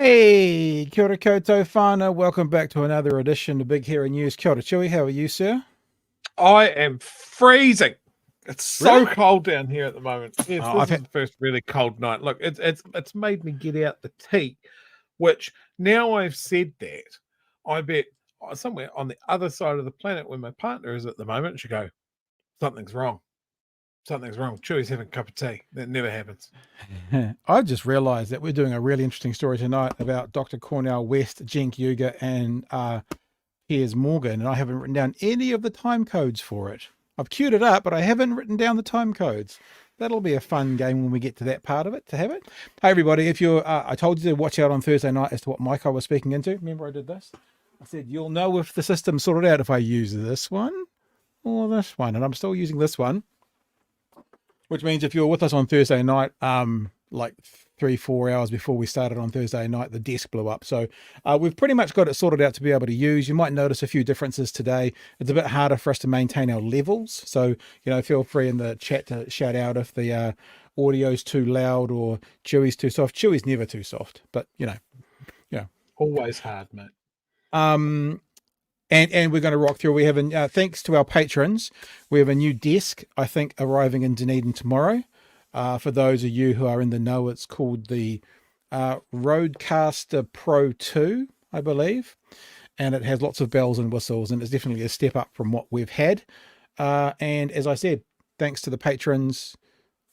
Hey, kia ora koutou whānau. Welcome back to another edition of Big Hero News. Kia ora, Chewy. How are you, sir? I am freezing. It's so Really? cold down here at the moment. Yes, Oh, this is the first really cold night. Look, it's made me get out the tea, which now I've said that, I bet somewhere on the other side of the planet where my partner is at the moment, she'll go, something's wrong. Something's wrong. Chewy's having a cup of tea. That never happens. I just realised that we're doing a really interesting story tonight about Dr. Cornel West, Cenk Uygur, and Piers Morgan, and I haven't written down any of the time codes for it. I've queued it up, but I haven't written down the time codes. That'll be a fun game when we get to that part of it, to have it. Hey, everybody, if you're, I told you to watch out on Thursday night as to what mic I was speaking into. Remember I did this? I said, you'll know if the system's sorted out if I use this one or this one, and I'm still using this one. Which means if you're with us on Thursday night, like 3-4 hours before we started on Thursday night, the desk blew up. So we've pretty much got it sorted out to be able to use. You might notice a few differences today. It's a bit harder for us to maintain our levels. So, feel free in the chat to shout out if the audio's too loud or Chewy's too soft. Chewy's never too soft, but Always hard, mate. And we're going to rock through. We have, thanks to our patrons, we have a new desk, I think, arriving in Dunedin tomorrow. For those of you who are in the know, it's called the Roadcaster Pro 2, I believe. And it has lots of bells and whistles, and it's definitely a step up from what we've had. And as I said, thanks to the patrons,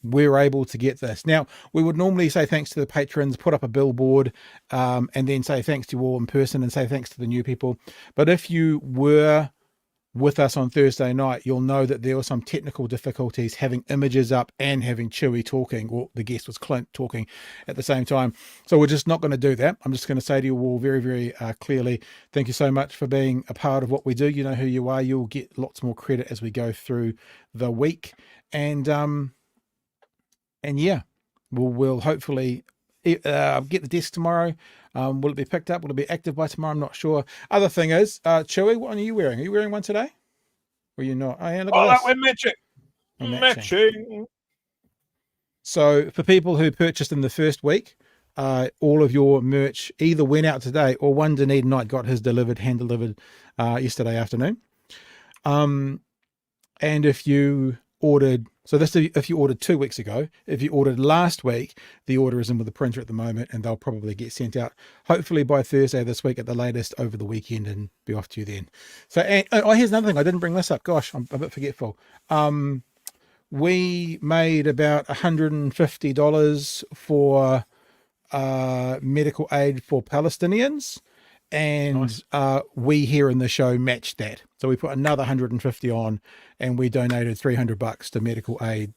we're able to get this. Now, we would normally say thanks to the patrons, put up a billboard, and then say thanks to you all in person and say thanks to the new people. But if you were with us on Thursday night, you'll know that there were some technical difficulties having images up and having Chewy talking, or the guest was Clint talking at the same time. So we're just not going to do that. I'm just going to say to you all very, very clearly, thank you so much for being a part of what we do. You know who you are. You'll get lots more credit as we go through the week. And yeah, we'll hopefully get the desk tomorrow. Will it be picked up? Will it be active by tomorrow? I'm not sure. Other thing is, Chewy, what one are you wearing? Are you wearing one today? Or are you not? Oh, yeah, look at this. We're matching. We're matching. So for people who purchased in the first week, all of your merch either went out today or one Dunedin night got his hand delivered yesterday afternoon. And if you ordered, so this if you ordered 2 weeks ago, if you ordered last week, the order is in with the printer at the moment, and they'll probably get sent out hopefully by Thursday this week at the latest, over the weekend, and be off to you then. So, here's another thing. I didn't bring this up. Gosh, I'm a bit forgetful. We made about $150 for medical aid for Palestinians. And nice. We here in the show matched that. So we put another 150 on, and we donated $300 to medical aid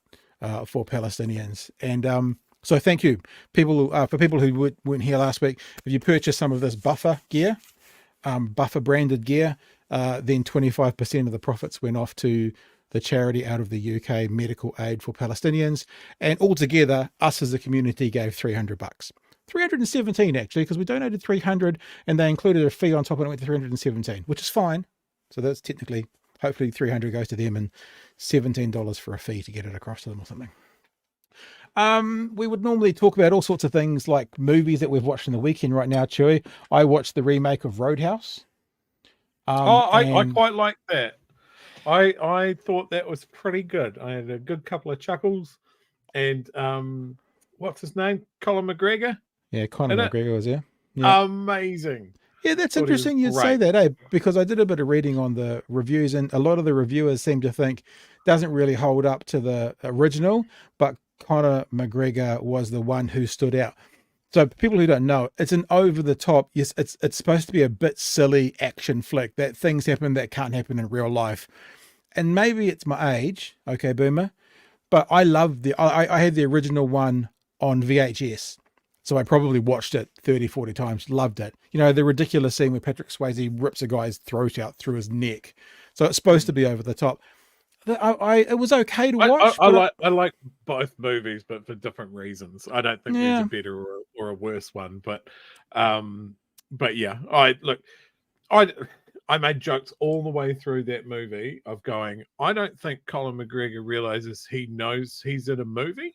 for Palestinians. And so thank you, people. For people who weren't here last week, if you purchase some of this Buffer gear, Buffer branded gear, then 25% of the profits went off to the charity out of the UK, Medical Aid for Palestinians. And altogether, us as a community gave $300. 317 actually, because we donated 300 and they included a fee on top and it went to 317, which is fine. So that's technically, hopefully 300 goes to them and $17 for a fee to get it across to them or something. We would normally talk about all sorts of things like movies that we've watched in the weekend right now, Chewy. I watched the remake of Roadhouse. I quite like that. I thought that was pretty good. I had a good couple of chuckles. And what's his name? Colin McGregor? Yeah, Conor McGregor was there. Yeah. Amazing. Yeah, that's interesting you'd say that, because I did a bit of reading on the reviews, and a lot of the reviewers seem to think doesn't really hold up to the original, but Conor McGregor was the one who stood out. So people who don't know, it's an over-the-top, yes, it's supposed to be a bit silly action flick, that things happen that can't happen in real life. And maybe it's my age, okay, Boomer, but I love I had the original one on VHS. So I probably watched it 30, 40 times, loved it. The ridiculous scene where Patrick Swayze rips a guy's throat out through his neck. So it's supposed to be over the top. It was okay to watch. I like both movies, but for different reasons. I don't think there's a better or a worse one. But yeah, I made jokes all the way through that movie of going, I don't think Colin McGregor realizes he knows he's in a movie.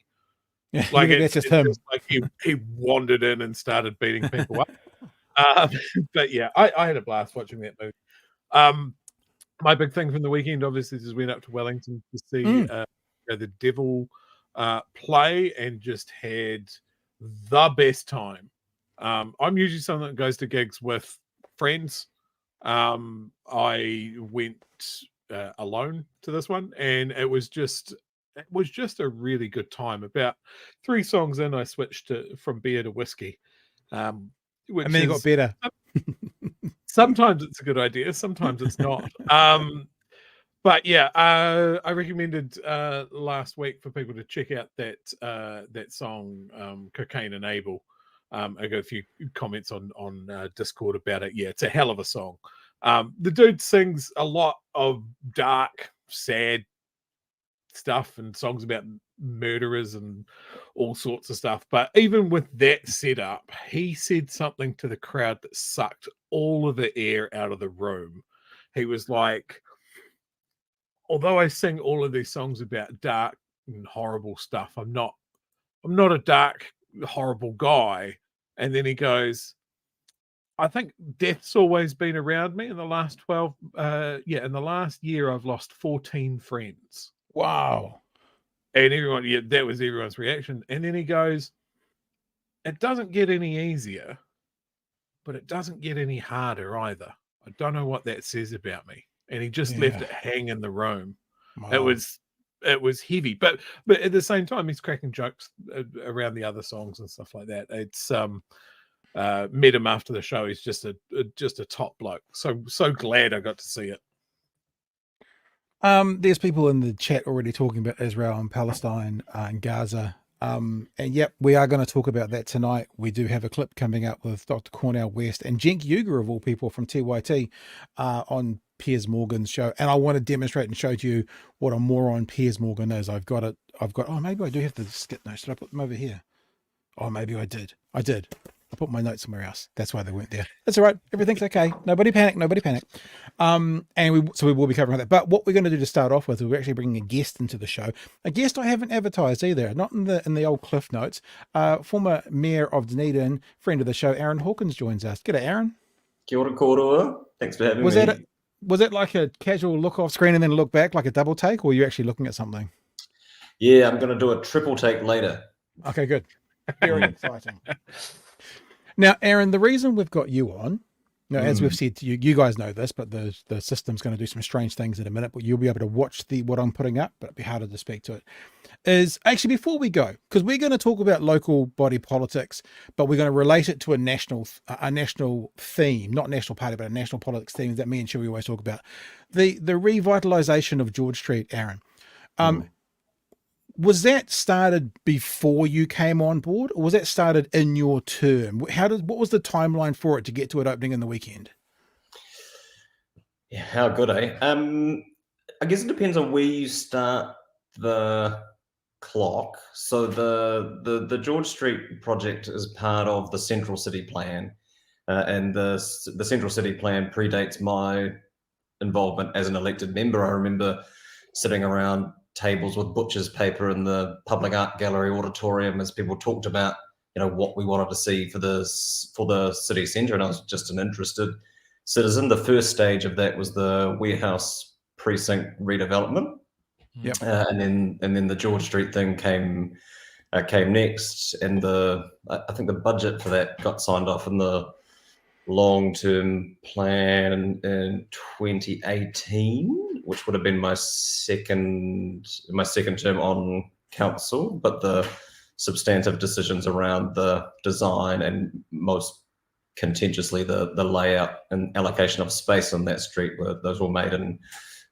Yeah, Like that's just it's him. just like he wandered in and started beating people up. But yeah, I had a blast watching that movie. My big thing from the weekend, obviously, is went up to Wellington to see the Devil play and just had the best time. I'm usually someone that goes to gigs with friends. I went alone to this one, and it was just a really good time. About 3 songs in, I switched from beer to whiskey, which And then you got is better. sometimes it's a good idea, sometimes it's not. But yeah, I recommended last week for people to check out that song, "Cocaine and Abel." I got a few comments on Discord about it. Yeah, it's a hell of a song. The dude sings a lot of dark, sad stuff and songs about murderers and all sorts of stuff. But even with that setup, he said something to the crowd that sucked all of the air out of the room. He was like, although I sing all of these songs about dark and horrible stuff, I'm not a dark, horrible guy. And then he goes, I think death's always been around me. In the last in the last year, I've lost 14 friends. Wow. And everyone, yeah, that was everyone's reaction. And then he goes, it doesn't get any easier, but it doesn't get any harder either. I don't know what that says about me. And he just left it hang in the room. Wow. It was heavy, but at the same time, he's cracking jokes around the other songs and stuff like that. It's met him after the show. He's just a top bloke. So glad I got to see it. There's people in the chat already talking about Israel and Palestine and Gaza. And yep, we are going to talk about that tonight. We do have a clip coming up with Dr. Cornel West and Cenk Uygur, of all people, from TYT on Piers Morgan's show. And I want to demonstrate and show to you what a moron Piers Morgan is. Oh, maybe I do have the skit notes. Should I put them over here? Oh, maybe I did. I put my notes somewhere else. That's why they weren't there. That's all right. Everything's okay. Nobody panic. And we will be covering that. But what we're going to do to start off with, we're actually bringing a guest into the show. A guest I haven't advertised either, not in the old cliff notes. Former Mayor of Dunedin, friend of the show, Aaron Hawkins joins us. G'day, Aaron. Kia ora kōrua. Thanks for having me. Was it like a casual look off screen and then look back, like a double take, or were you actually looking at something? Yeah, I'm going to do a triple take later. Okay, good. Very exciting. Now, Aaron, the reason we've got you on, as we've said to you, you guys know this, but the system's going to do some strange things in a minute, but you'll be able to watch what I'm putting up, but it'll be harder to speak to it, is actually before we go, because we're going to talk about local body politics, but we're going to relate it to a national theme, not national party, but a national politics theme that me and Chewie always talk about. The revitalization of George Street, Aaron. Was that started before you came on board, or was that started in your term? What was the timeline for it to get to it opening in the weekend? Yeah, how good, eh? I guess it depends on where you start the clock. So the George Street project is part of the Central City Plan, and the Central City Plan predates my involvement as an elected member. I remember sitting around tables with butcher's paper in the public art gallery auditorium as people talked about, what we wanted to see for the city centre, and I was just an interested citizen. The first stage of that was the warehouse precinct redevelopment, and then the George Street thing came next, and I think the budget for that got signed off in the long-term plan in 2018, which would have been my second term on council, but the substantive decisions around the design and most contentiously the layout and allocation of space on that street were made in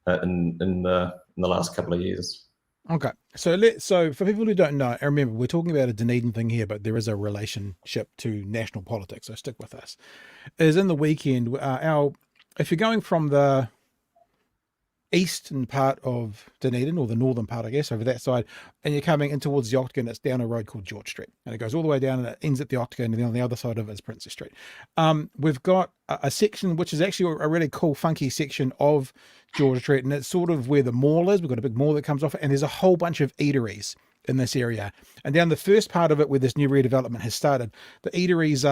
the last couple of years. Okay, so for people who don't know, and remember, we're talking about a Dunedin thing here, but there is a relationship to national politics, so stick with us. Is in the weekend, if you're going from the eastern part of Dunedin, or the northern part, I guess, over that side, and you're coming in towards the Octagon, it's down a road called George Street, and it goes all the way down and it ends at the Octagon, and then on the other side of it is Princess Street. We've got a section which is actually a really cool, funky section of George Street, and it's sort of where the mall is. We've got a big mall that comes off it, and there's a whole bunch of eateries in this area. And down the first part of it where this new redevelopment has started, the eateries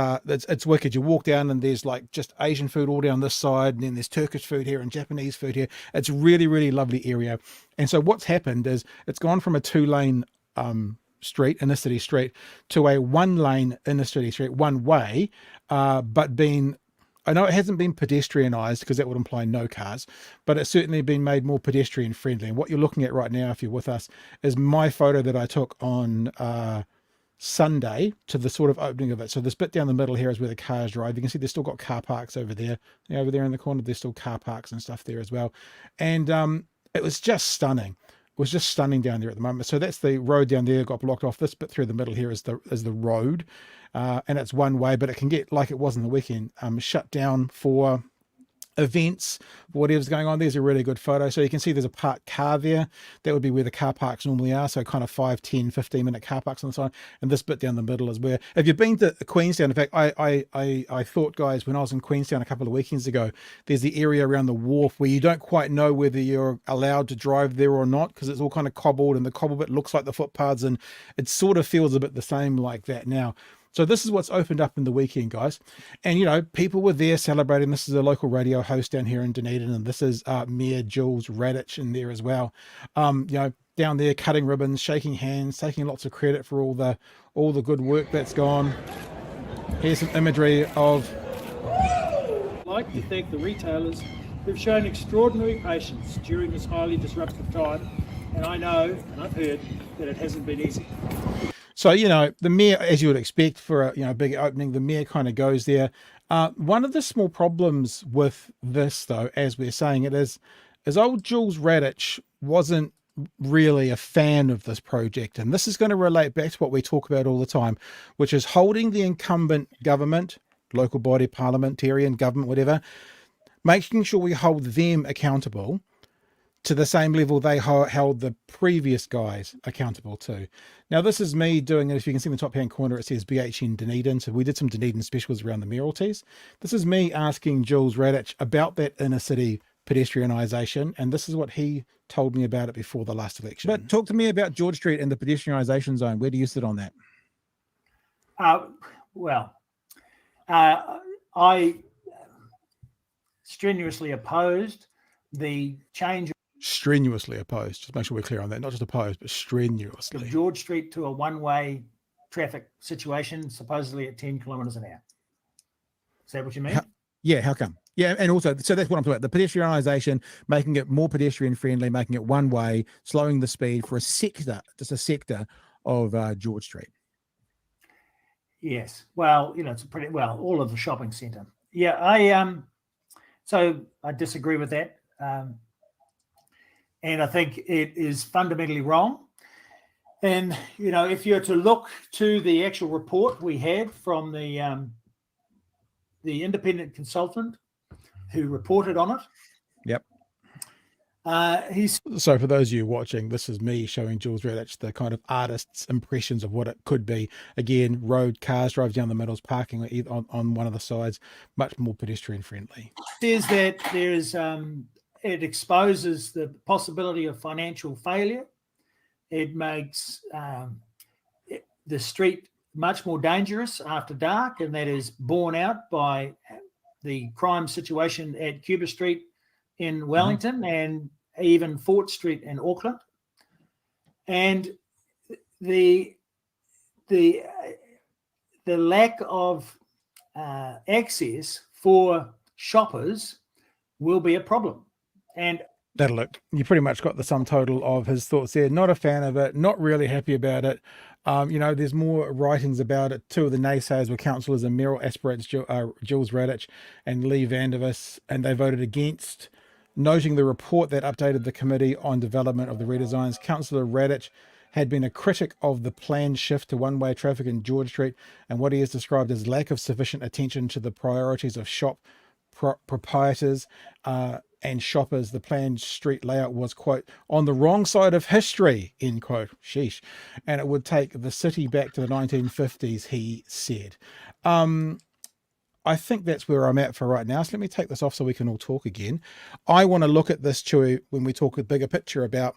it's wicked. You walk down and there's like just Asian food all down this side, and then there's Turkish food here and Japanese food here. It's really, really lovely area. And so what's happened is it's gone from a 2-lane street, inner city street, to a 1-lane inner city street, one way, but I know it hasn't been pedestrianised because that would imply no cars, but it's certainly been made more pedestrian friendly. And what you're looking at right now, if you're with us, is my photo that I took on Sunday to the sort of opening of it. So this bit down the middle here is where the cars drive. You can see they've still got car parks over there. Over there in the corner, there's still car parks and stuff there as well. And it was just stunning. It was just stunning down there at the moment. So that's the road down there, got blocked off. This bit through the middle here is the road, and it's one way, but it can get, like it was in the weekend, shut down for events, whatever's going on. There's a really good photo. So you can see there's a parked car there. That would be where the car parks normally are. So kind of 5, 10, 15-minute car parks on the side. And this bit down the middle is where, if you've been to Queenstown, in fact, I thought, guys, when I was in Queenstown a couple of weekends ago, there's the area around the wharf where you don't quite know whether you're allowed to drive there or not, because it's all kind of cobbled and the cobble bit looks like the footpaths, and it sort of feels a bit the same like that now. So this is what's opened up in the weekend, guys. And, you know, people were there celebrating. This is a local radio host down here in Dunedin, and this is Mayor Jules Radich in there as well. You know, down there cutting ribbons, shaking hands, taking lots of credit for all the good work that's gone. Here's some imagery of... I'd like to thank the retailers who've shown extraordinary patience during this highly disruptive time. And I know, and I've heard, that it hasn't been easy. So, you know, the mayor, as you would expect for a big opening, the mayor kind of goes there. One of the small problems with this, though, as we're saying it, is old Jules Radich wasn't really a fan of this project. And this is going to relate back to what we talk about all the time, which is holding the incumbent government, local body, parliamentarian, government, whatever, making sure we hold them accountable to the same level they held the previous guys accountable to. Now, this is me doing it. If you can see in the top hand corner, it says BHN Dunedin. So we did some Dunedin specials around the mayoralties. This is me asking Jules Radich about that inner city pedestrianisation, and this is what he told me about it before the last election. But talk to me about George Street and the pedestrianisation zone. Where do you sit on that? I strenuously opposed the change. Strenuously opposed. Just make sure we're clear on that. Not just opposed, but strenuously. Of George Street to a one-way traffic situation, supposedly at 10 kilometres an hour. Is that what you mean? How come? Yeah, and also, so that's what I'm talking about. The pedestrianisation, making it more pedestrian friendly, making it one way, slowing the speed for just a sector of George Street. Yes. Well, you know, it's all of the shopping centre. Yeah, so I disagree with that. And I think it is fundamentally wrong. And, you know, if you're to look to the actual report we had from the independent consultant who reported on it. Yep. He's So for those of you watching, this is me showing Jules Radich the kind of artist's impressions of what it could be. Again, road, cars drive down the middles, parking on one of the sides, much more pedestrian friendly. Says that there is... it exposes the possibility of financial failure. It makes the street much more dangerous after dark, and that is borne out by the crime situation at Cuba Street in Wellington and even Fort Street in Auckland. And the lack of access for shoppers will be a problem. And that'll look, you pretty much got the sum total of his thoughts there. Not a fan of it, not really happy about it. You know, there's more writings about it. Two of the naysayers were councillors and mayoral aspirants, Jules Radich and Lee Vandervis, and they voted against. Noting the report that updated the committee on development of the redesigns, Councillor Radich had been a critic of the planned shift to one-way traffic in George Street and what he has described as lack of sufficient attention to the priorities of shop proprietors and shoppers. The planned street layout was, quote, on the wrong side of history, end quote. Sheesh. And it would take the city back to the 1950s, he said. I think that's where I'm at for right now. So let me take this off so we can all talk again. I want to look at this, Chewy, when we talk a bigger picture about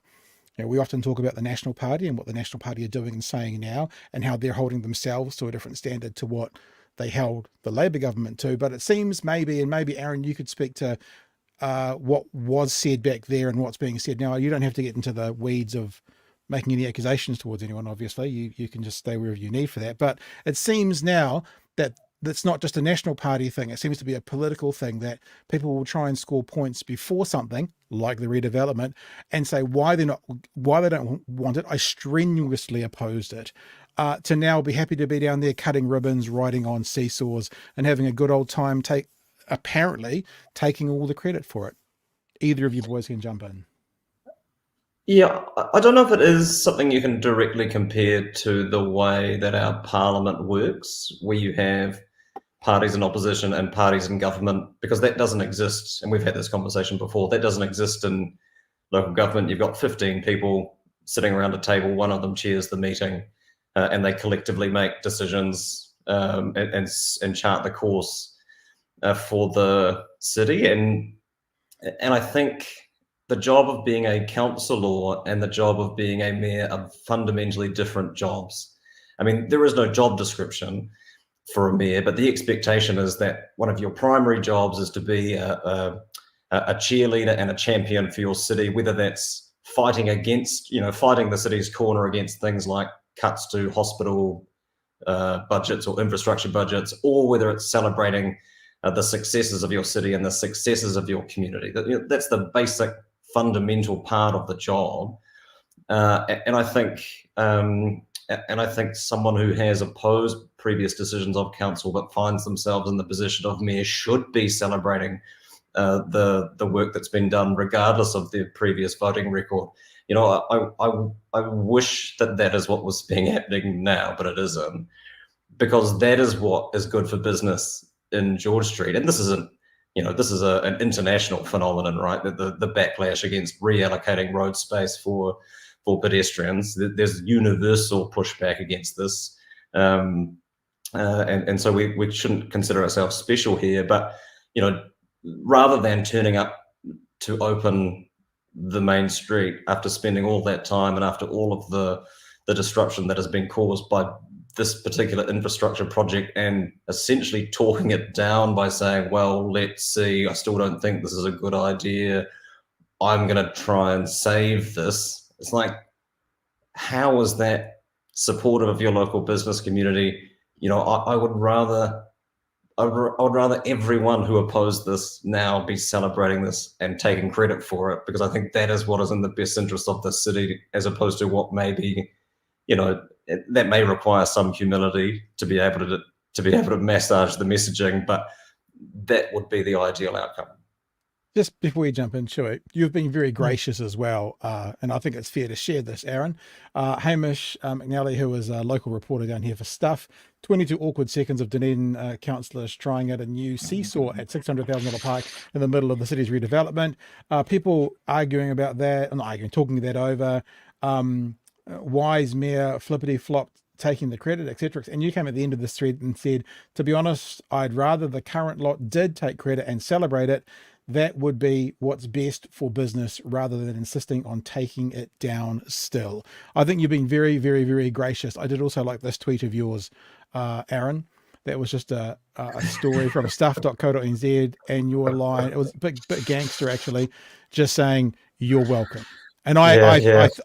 we often talk about the National Party and what the National Party are doing and saying now, and how they're holding themselves to a different standard to what they held the Labor government to. But it seems maybe Aaron, you could speak to what was said back there and what's being said now. You don't have to get into the weeds of making any accusations towards anyone, obviously. You can just stay wherever you need for that. But it seems now that that's not just a National Party thing. It seems to be a political thing, that people will try and score points before something like the redevelopment and say why they don't want it. I strenuously opposed it. To now be happy to be down there cutting ribbons, riding on seesaws, and having a good old time, apparently taking all the credit for it. Either of you boys can jump in. Yeah, I don't know if it is something you can directly compare to the way that our parliament works, where you have parties in opposition and parties in government, because that doesn't exist. And we've had this conversation before. That doesn't exist in local government. You've got 15 people sitting around a table. One of them chairs the meeting, and they collectively make decisions and chart the course for the city. And I think the job of being a councillor and the job of being a mayor are fundamentally different jobs. I mean, there is no job description for a mayor, but the expectation is that one of your primary jobs is to be a cheerleader and a champion for your city, whether that's fighting the city's corner against things like cuts to hospital budgets or infrastructure budgets, or whether it's celebrating the successes of your city and the successes of your community. That's the basic fundamental part of the job, and I think someone who has opposed previous decisions of council but finds themselves in the position of mayor should be celebrating the work that's been done, regardless of their previous voting record. I wish that is what was being happening now, but it isn't, because that is what is good for business in George Street. And this isn't. This is an international phenomenon, right? The backlash against reallocating road space for pedestrians. There's universal pushback against this, and so we shouldn't consider ourselves special here. But rather than turning up to open the main street after spending all that time and after all of the disruption that has been caused by this particular infrastructure project, and essentially talking it down by saying, well, let's see, I still don't think this is a good idea, I'm going to try and save this. It's like, how is that supportive of your local business community? I would rather everyone who opposed this now be celebrating this and taking credit for it, because I think that is what is in the best interest of the city, as opposed to what may be, that may require some humility to be able to massage the messaging, but that would be the ideal outcome. Just before we jump into it, you've been very gracious as well, and I think it's fair to share this, Aaron. Hamish McNally, who is a local reporter down here for Stuff, 22 awkward seconds of Dunedin councillors trying out a new seesaw at $600,000 park in the middle of the city's redevelopment. People arguing about that, talking that over. Wise mayor flippity flop taking the credit, etc. And you came at the end of this thread and said, to be honest, I'd rather the current lot did take credit and celebrate it. That would be what's best for business, rather than insisting on taking it down still. I think you've been very, very, very gracious. I did also like this tweet of yours, Aaron. That was just a story from stuff.co.nz, and your line, it was a bit gangster actually, just saying, you're welcome. And I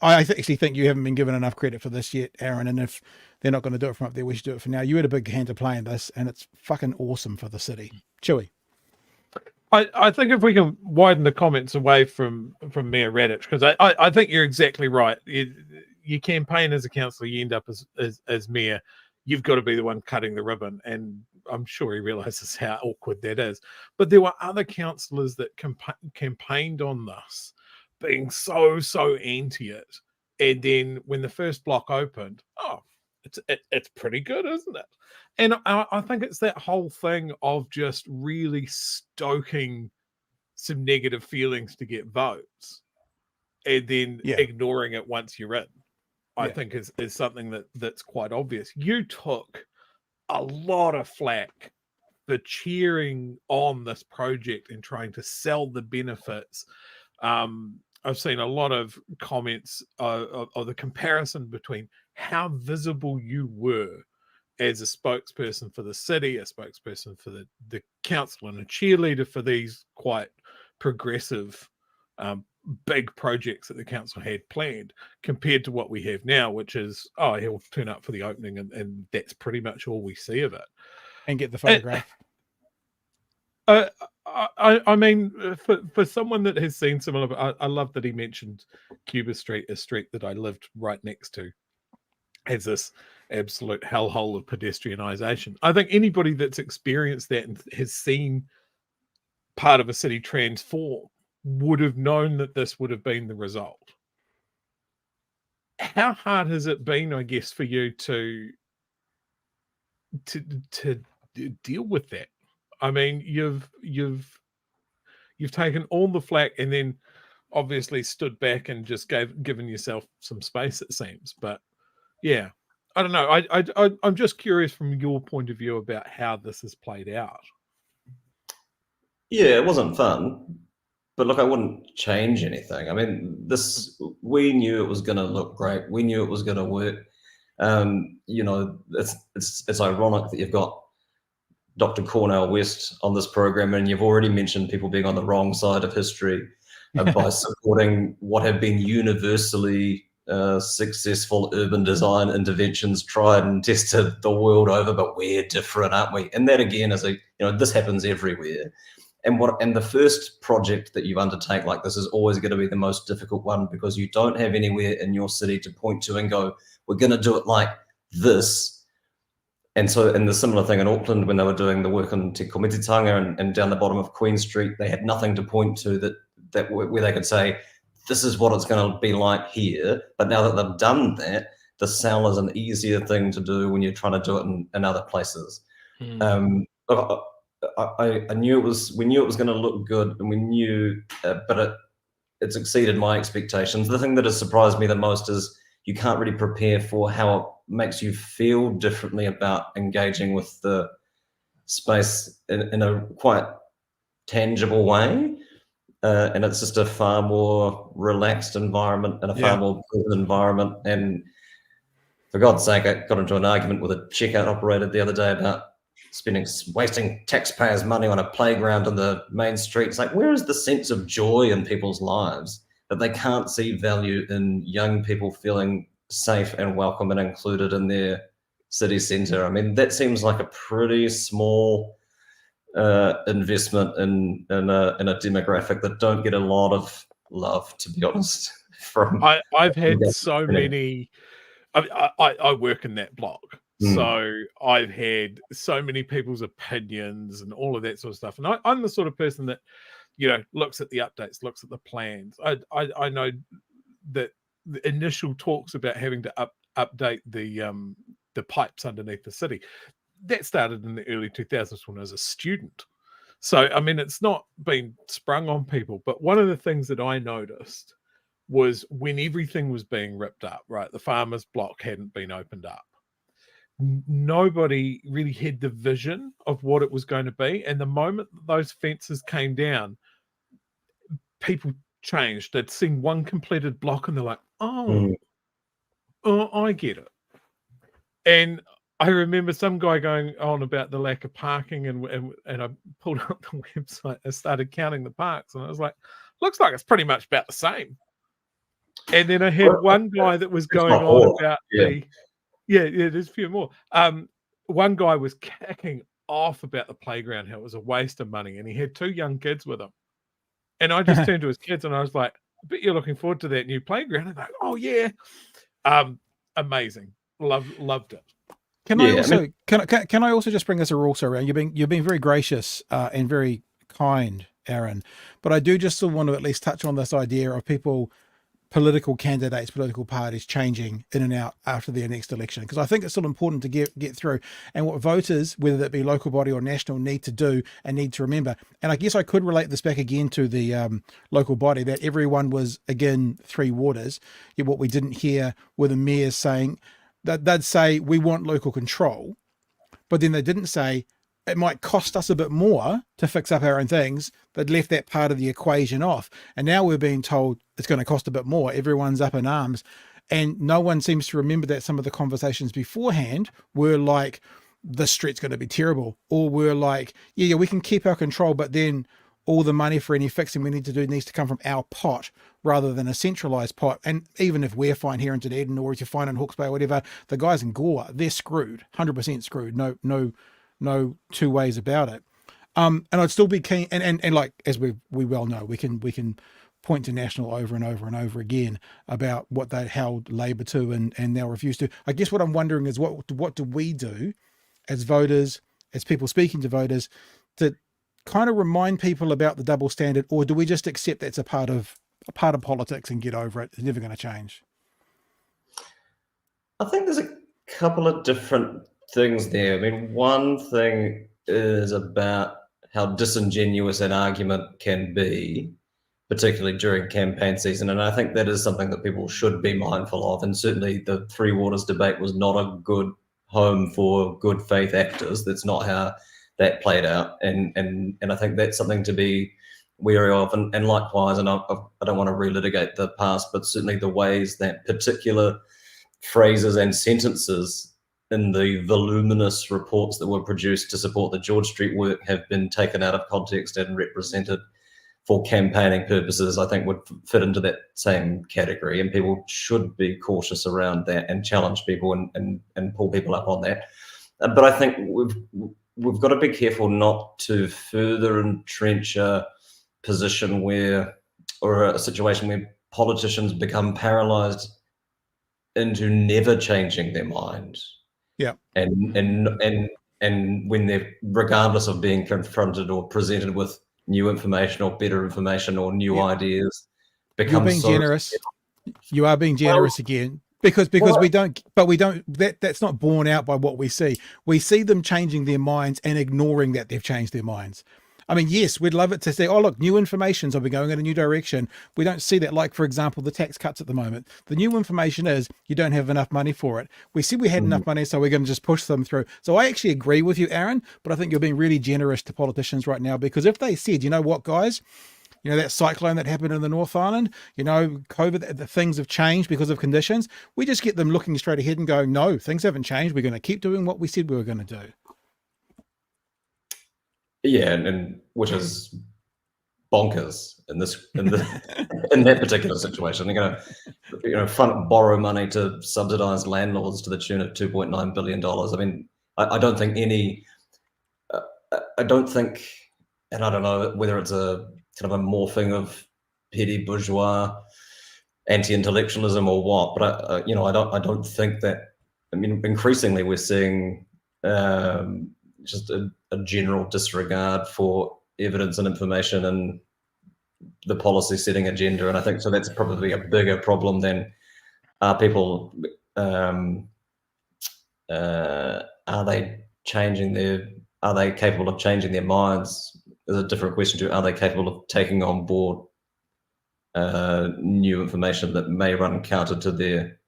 actually think you haven't been given enough credit for this yet, Aaron. And if they're not going to do it from up there, we should do it for now. You had a big hand to play in this, and it's fucking awesome for the city. Chewy. I think if we can widen the comments away from Mayor Radich, because I think you're exactly right. You campaign as a councillor, you end up as mayor. You've got to be the one cutting the ribbon, and I'm sure he realises how awkward that is. But there were other councillors that campaigned on this, being so anti it, and then when the first block opened, it's pretty good, isn't it? And I think it's that whole thing of just really stoking some negative feelings to get votes, and then ignoring it once you're in. I think is something that's quite obvious. You took a lot of flack for cheering on this project and trying to sell the benefits I've seen a lot of comments of the comparison between how visible you were as a spokesperson for the city, a spokesperson for the council, and a cheerleader for these quite progressive big projects that the council had planned, compared to what we have now, which is, oh, he'll turn up for the opening and that's pretty much all we see of it. And get the photograph. I mean, for someone that has seen similar, I love that he mentioned Cuba Street, a street that I lived right next to, has this absolute hellhole of pedestrianisation. I think anybody that's experienced that and has seen part of a city transform would have known that this would have been the result. How hard has it been, I guess, for you to deal with that? I mean, you've taken all the flack and then obviously stood back and just given yourself some space, it seems. But yeah, I don't know. I'm just curious from your point of view about how this has played out. Yeah, it wasn't fun, but look, I wouldn't change anything. I mean, we knew it was going to look great. We knew it was going to work. You know, it's ironic that you've got Dr. Cornel West on this program, and you've already mentioned people being on the wrong side of history by supporting what have been universally successful urban design interventions tried and tested the world over, but we're different, aren't we? And that again is this happens everywhere. And the first project that you undertake like this is always going to be the most difficult one, because you don't have anywhere in your city to point to and go, we're going to do it like this. And the similar thing in Auckland, when they were doing the work on Te Komititanga and down the bottom of Queen Street, they had nothing to point to where they could say, this is what it's going to be like here. But now that they've done that, the cell is an easier thing to do when you're trying to do it in other places. Look, I knew we knew it was going to look good, and we knew, but it's exceeded my expectations. The thing that has surprised me the most is you can't really prepare for how it makes you feel differently about engaging with the space in a quite tangible way. And it's just a far more relaxed environment and a far more pleasant environment. And for God's sake, I got into an argument with a checkout operator the other day about wasting taxpayers' money on a playground on the main street. It's like, where is the sense of joy in people's lives that they can't see value in young people feeling safe and welcome and included in their city centre? I mean, that seems like a pretty small investment in a demographic that don't get a lot of love, to be honest. I've had so many. I work in that block. So I've had so many people's opinions and all of that sort of stuff. And I'm the sort of person that, looks at the updates, looks at the plans. I know that the initial talks about having to update the pipes underneath the city, that started in the early 2000s when I was a student. So, I mean, it's not been sprung on people. But one of the things that I noticed was when everything was being ripped up, right? The farmers' block hadn't been opened up. Nobody really had the vision of what it was going to be. And the moment those fences came down, people changed. They'd seen one completed block and they're like, oh, I get it. And I remember some guy going on about the lack of parking, and I pulled up the website and started counting the parks, and I was like, looks like it's pretty much about the same. And then I had one guy that was going on about there's a few more. One guy was kicking off about the playground, how it was a waste of money, and he had 2 young kids with him. And I just turned to his kids and I was like, I bet you're looking forward to that new playground. And they're like, oh yeah. Amazing. Loved it. Can I also just bring this also around? You've been very gracious and very kind, Aaron. But I do just still want to at least touch on this idea of political candidates, political parties changing in and out after their next election, because I think it's still important to get through, and what voters, whether that be local body or national, need to do and need to remember. And I guess I could relate this back again to the local body, that everyone was again 3 waters. Yet what we didn't hear were the mayors saying that they'd say we want local control, but then they didn't say it might cost us a bit more to fix up our own things. They'd left that part of the equation off. And now we're being told it's going to cost a bit more. Everyone's up in arms. And no one seems to remember that some of the conversations beforehand were like, this street's going to be terrible. Or we're like, yeah, we can keep our control, but then all the money for any fixing we need to do needs to come from our pot rather than a centralized pot. And even if we're fine here in Dunedin, or if you're fine in Hawke's Bay or whatever, the guys in Gore, they're screwed, 100% screwed. No two ways about it. And I'd still be keen. And like, as we well know, we can point to National over and over and over again about what they held Labour to and now refuse to. I guess what I'm wondering is what do we do as voters, as people speaking to voters, to kind of remind people about the double standard, or do we just accept that's a part of politics and get over it? It's never going to change. I think there's a couple of different things there. I mean, one thing is about how disingenuous an argument can be, particularly during campaign season. And I think that is something that people should be mindful of. And certainly the Three Waters debate was not a good home for good faith actors. That's not how that played out. And I think that's something to be wary of. And likewise, and I don't want to relitigate the past, but certainly the ways that particular phrases and sentences in the voluminous reports that were produced to support the George Street work have been taken out of context and represented for campaigning purposes, I think would fit into that same category. And people should be cautious around that and challenge people and pull people up on that. But I think we've got to be careful not to further entrench a position or a situation where politicians become paralyzed into never changing their mind. Yeah. And when they're, regardless of being confronted or presented with new information or better information or new ideas, become You're being generous. You are being generous again. Because we don't, that's not borne out by what we see. We see them changing their minds and ignoring that they've changed their minds. I mean, yes, we'd love it to say, oh, look, new information, so we're going in a new direction. We don't see that. Like, for example, the tax cuts at the moment. The new information is you don't have enough money for it. We said we had enough money, so we're going to just push them through. So I actually agree with you, Aaron, but I think you're being really generous to politicians right now, because if they said, you know what, guys, you know, that cyclone that happened in the North Island, you know, COVID, the things have changed because of conditions. We just get them looking straight ahead and going, no, things haven't changed. We're going to keep doing what we said we were going to do. Yeah, and which is bonkers in that particular situation. They're going to borrow money to subsidise landlords to the tune of $2.9 billion. I mean, I don't think and I don't know whether it's a kind of a morphing of petty bourgeois anti-intellectualism or what, but I don't think that. I mean, increasingly we're seeing just a general disregard for evidence and information and the policy setting agenda, and I think so that's probably a bigger problem than are people are they capable of changing their minds is a different question to are they capable of taking on board new information that may run counter to their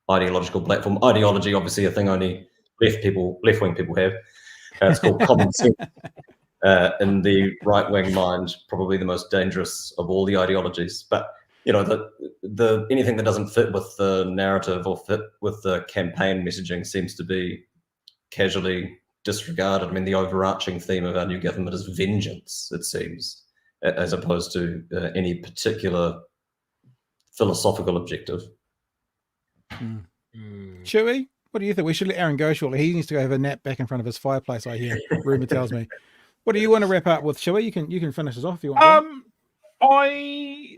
ideological platform. Ideology, obviously, a thing only left-wing people have. It's called common sense. In the right-wing mind, probably the most dangerous of all the ideologies. But the anything that doesn't fit with the narrative or fit with the campaign messaging seems to be casually disregarded. I mean, the overarching theme of our new government is vengeance, it seems, as opposed to any particular philosophical objective. Chewy, what do you think? We should let Aaron go shortly. He needs to go have a nap back in front of his fireplace, I hear. Rumour tells me. What do you want to wrap up with, Chewy? You can finish us off if you want. I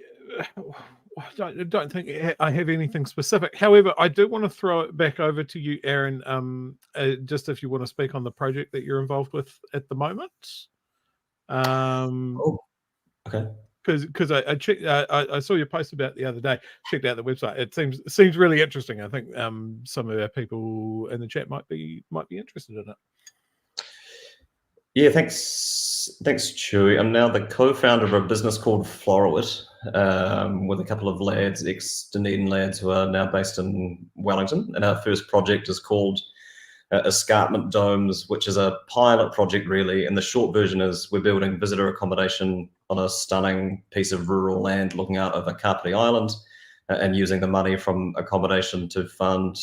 don't think I have anything specific. However, I do want to throw it back over to you, Aaron, just if you want to speak on the project that you're involved with at the moment. Okay. Because I checked, I saw your post about it the other day. Checked out the website. It seems really interesting. I think some of our people in the chat might be interested in it. Yeah, thanks, Chewy. I'm now the co-founder of a business called Florowit, with a couple of lads, ex-Dunedin lads, who are now based in Wellington. And our first project is called escarpment domes, which is a pilot project really. And the short version is we're building visitor accommodation on a stunning piece of rural land looking out over Kapiti Island, and using the money from accommodation to fund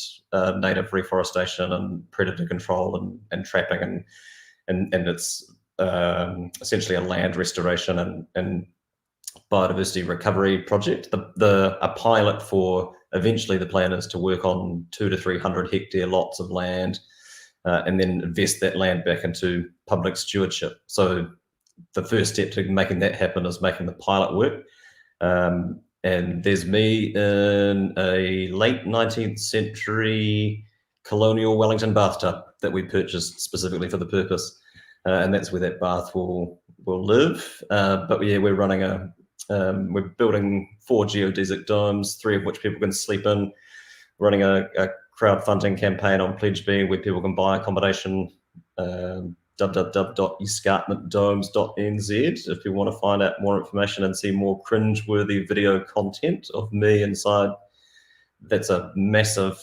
native reforestation and predator control and trapping, and it's essentially a land restoration and biodiversity recovery project. A pilot for eventually the plan is to work on 200 to 300 hectare lots of land, and then invest that land back into public stewardship. So the first step to making that happen is making the pilot work. And there's me in a late 19th century colonial Wellington bathtub that we purchased specifically for the purpose. And that's where that bath will live. But yeah, we're running we're building 4 geodesic domes, 3 of which people can sleep in, running a crowdfunding campaign on PledgeBee where people can buy accommodation, www.escarpmentdomes.nz if you want to find out more information and see more cringe-worthy video content of me inside. That's a massive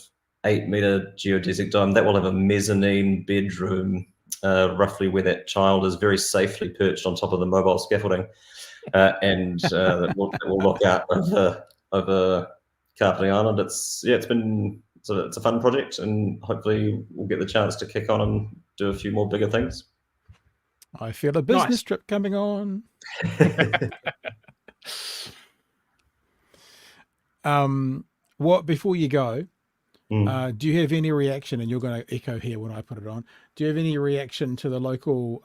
8-meter geodesic dome. That will have a mezzanine bedroom, roughly where that child is very safely perched on top of the mobile scaffolding. And that will look out over Kapiti Island. It's a fun project, and hopefully we'll get the chance to kick on and do a few more bigger things. I feel a business trip coming on. What before you go? Do you have any reaction? And you're going to echo here when I put it on. Do you have any reaction to the local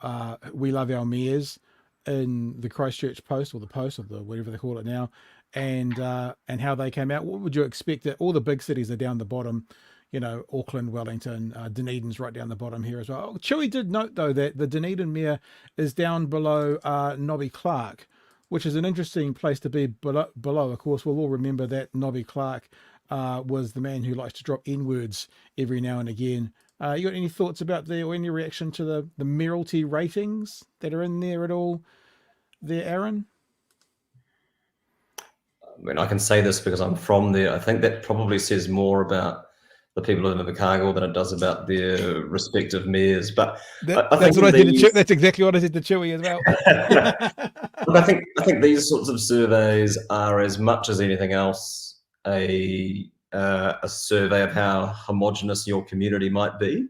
"We Love Our Mayors" in the Christchurch Post, or the Post, or the whatever they call it now, and how they came out? What would you expect? That all the big cities are down the bottom, you know, Auckland, Wellington, Dunedin's right down the bottom here as well. Chewy did note though that the Dunedin Mayor is down below Nobby Clark, which is an interesting place to be below. Of course, we'll all remember that Nobby Clark was the man who likes to drop N-words every now and again. You got any thoughts about or any reaction to the mayoralty ratings that are in there at all there, Aaron? I mean, I can say this because I'm from there. I think that probably says more about the people in Invercargill than it does about their respective mayors. But that's exactly what I said to Chewy as well. Look, I think these sorts of surveys are, as much as anything else, a survey of how homogenous your community might be.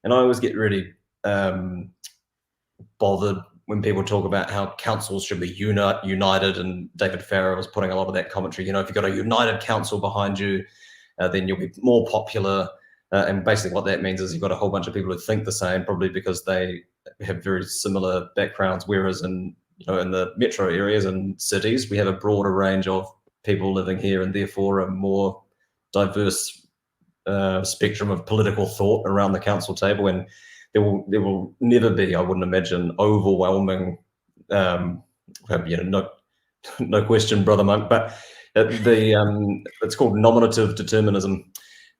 And I always get really bothered when people talk about how councils should be united, and David Farrow was putting a lot of that commentary. You know, if you've got a united council behind you, then you'll be more popular. And basically what that means is you've got a whole bunch of people who think the same, probably because they have very similar backgrounds. Whereas in the metro areas and cities, we have a broader range of people living here, and therefore a more diverse spectrum of political thought around the council table. And there will never be, I wouldn't imagine, overwhelming, no question, Brother Monk, but it's called nominative determinism.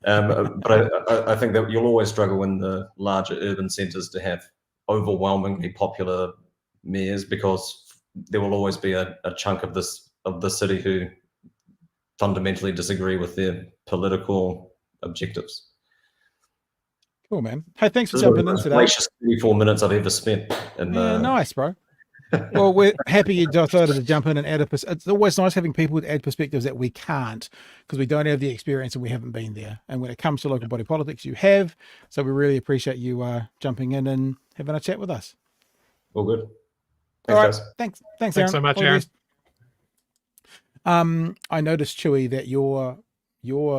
But I think that you'll always struggle in the larger urban centres to have overwhelmingly popular mayors, because there will always be a chunk of the city who fundamentally disagree with their political objectives. Cool, man. Hey, thanks for jumping in today. 34 minutes I've ever spent. Nice, bro. Well, we're happy you decided to jump in and add it's always nice having people to add perspectives that we can't, because we don't have the experience and we haven't been there. And when it comes to local body politics, you have. So we really appreciate you jumping in and having a chat with us. All good. Thanks, all right. guys. Thanks, Aaron. Thanks so much, Aaron. I noticed, Chewy, that your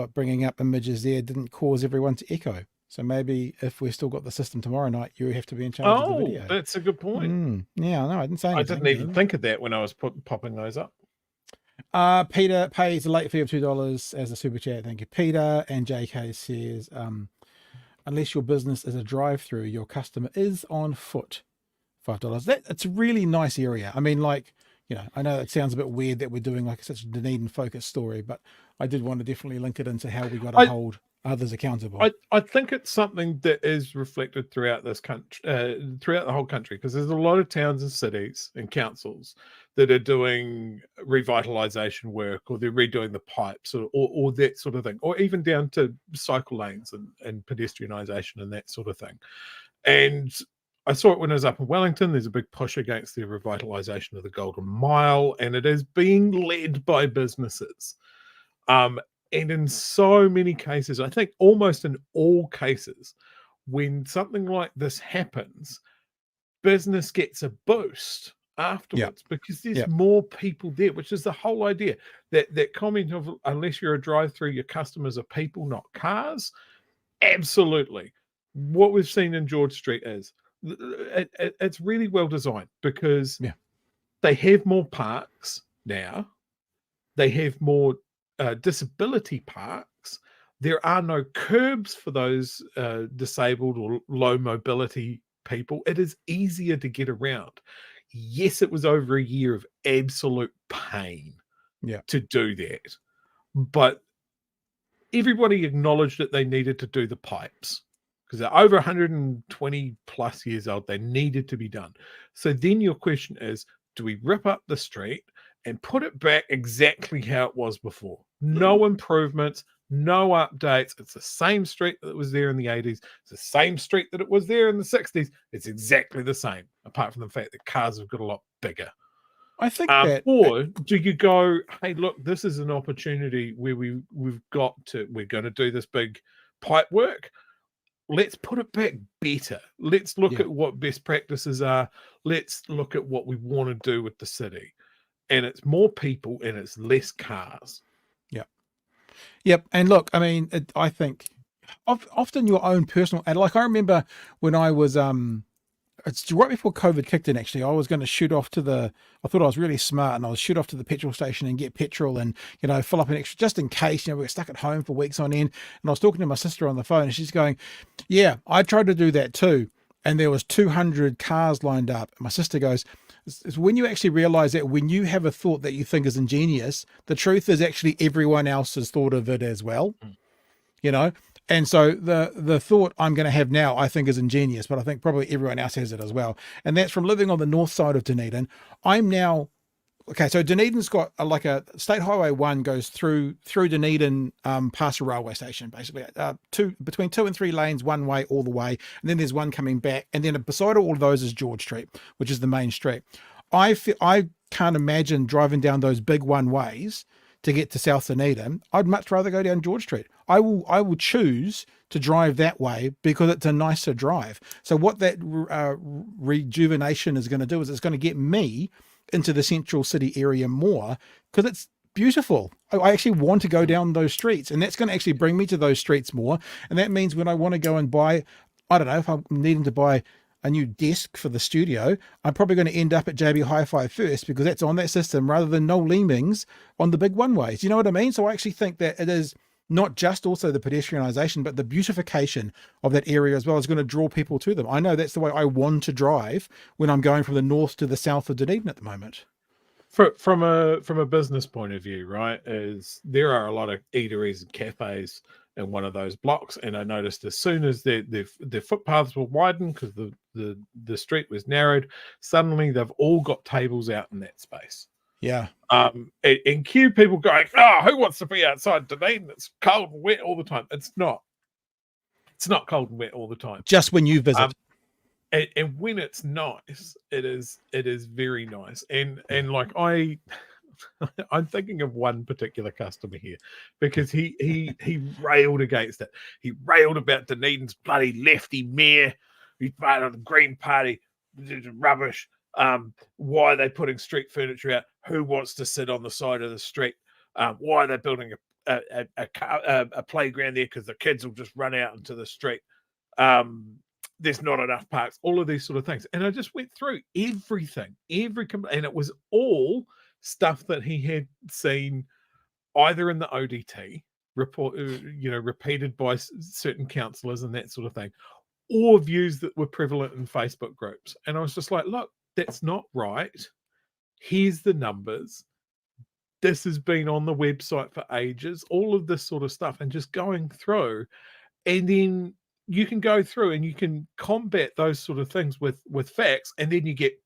bringing up images there didn't cause everyone to echo. So maybe if we've still got the system tomorrow night, you have to be in charge of the video. Oh, that's a good point. Yeah, no, I didn't say anything. I didn't even think of that when I was popping those up. Peter pays a late fee of $2 as a super chat. Thank you, Peter. And JK says, unless your business is a drive-through, your customer is on foot. $5. It's a really nice area. I mean, like, I know it sounds a bit weird that we're doing like such a Dunedin focused story, but I did want to definitely link it into how we got a hold others accountable. I think it's something that is reflected throughout this country, throughout the whole country, because there's a lot of towns and cities and councils that are doing revitalisation work, or they're redoing the pipes, or that sort of thing, or even down to cycle lanes and pedestrianisation and that sort of thing. And I saw it when I was up in Wellington. There's a big push against the revitalisation of the Golden Mile, and it is being led by businesses. And in so many cases, I think almost in all cases, when something like this happens, business gets a boost afterwards because there's more people there, which is the whole idea. That comment of, unless you're a drive-through, your customers are people, not cars. Absolutely. What we've seen in George Street is it's really well designed, because they have more parks now. They have more disability parks. There are no curbs for those disabled or low mobility people. It is easier to get around. Yes, it was over a year of absolute pain to do that, but everybody acknowledged that they needed to do the pipes, because they're over 120 plus years old. They needed to be done. So then your question is, do we rip up the street and put it back exactly how it was before? No improvements, no updates. It's the same street that was there in the 80s. It's the same street that it was there in the 60s. It's exactly the same, apart from the fact that cars have got a lot bigger. I think that... Or do you go, hey, look, this is an opportunity where we're going to do this big pipe work. Let's put it back better. Let's look at what best practices are. Let's look at what we want to do with the city. And it's more people and it's less cars. Yep. And look, I mean, I think often your own personal, and like I remember when I was, it's right before COVID kicked in, actually, I was going to shoot off to I thought I was really smart, and I was shoot off to the petrol station and get petrol and, fill up an extra, just in case, we were stuck at home for weeks on end. And I was talking to my sister on the phone, and she's going, yeah, I tried to do that too. And there was 200 cars lined up. And my sister goes, it's when you actually realize that when you have a thought that you think is ingenious, the truth is actually everyone else has thought of it as well, And so the thought I'm going to have now, I think, is ingenious, but I think probably everyone else has it as well. And that's from living on the north side of Dunedin. I'm now, so Dunedin's got a State Highway 1 goes through Dunedin past a railway station, basically, between 2 and 3 lanes, one way all the way. And then there's one coming back. And then beside all of those is George Street, which is the main street. I can't imagine driving down those big one ways to get to South Dunedin. I'd much rather go down George Street. I will choose to drive that way because it's a nicer drive. So what that rejuvenation is going to do is it's going to get me into the central city area more, because it's beautiful. I actually want to go down those streets, and that's going to actually bring me to those streets more. And that means when I want to go and buy, I don't know, if I'm needing to buy a new desk for the studio, I'm probably going to end up at JB Hi-Fi first, because that's on that system rather than Noel Leeming's on the big one ways. You know what I mean? So I actually think that it is not just also the pedestrianisation, but the beautification of that area as well is going to draw people to them. I know that's the way I want to drive when I'm going from the north to the south of Dunedin at the moment. From a business point of view, right, is there are a lot of eateries and cafes in one of those blocks, and I noticed as soon as their footpaths were widened because the street was narrowed, suddenly they've all got tables out in that space. Yeah. And cue people going, oh, who wants to be outside Dunedin? It's cold and wet all the time. It's not cold and wet all the time. Just when you visit. And when it's nice, it is very nice. And like I'm thinking of one particular customer here, because he railed against it. He railed about Dunedin's bloody lefty mayor. He's part of the Green Party. It's rubbish. Why are they putting street furniture out? Who wants to sit on the side of the street? Why are they building a playground there? Because the kids will just run out into the street. There's not enough parks. All of these sort of things. And I just went through everything, and it was all stuff that he had seen either in the ODT report, repeated by certain councillors and that sort of thing, or views that were prevalent in Facebook groups. And I was just like, look, that's not right. Here's the numbers. this has been on the website for ages, all of this sort of stuff, and just going through, and then you can go through and you can combat those sort of things with facts, and then you get,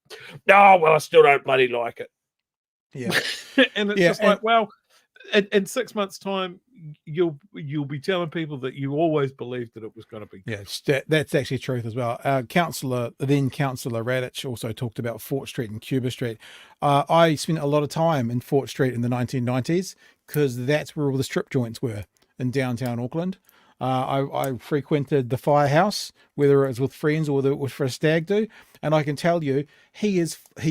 oh, well, I still don't bloody like it. Yeah. And it's just like, well, in 6 months' time, you'll be telling people that you always believed that it was going to be. Yeah, that's actually truth as well. Councillor Radich also talked about Fort Street and Cuba Street. I spent a lot of time in Fort Street in the 1990s because that's where all the strip joints were in downtown Auckland. I frequented the Firehouse, whether it was with friends or whether it was for a stag do, and I can tell you, he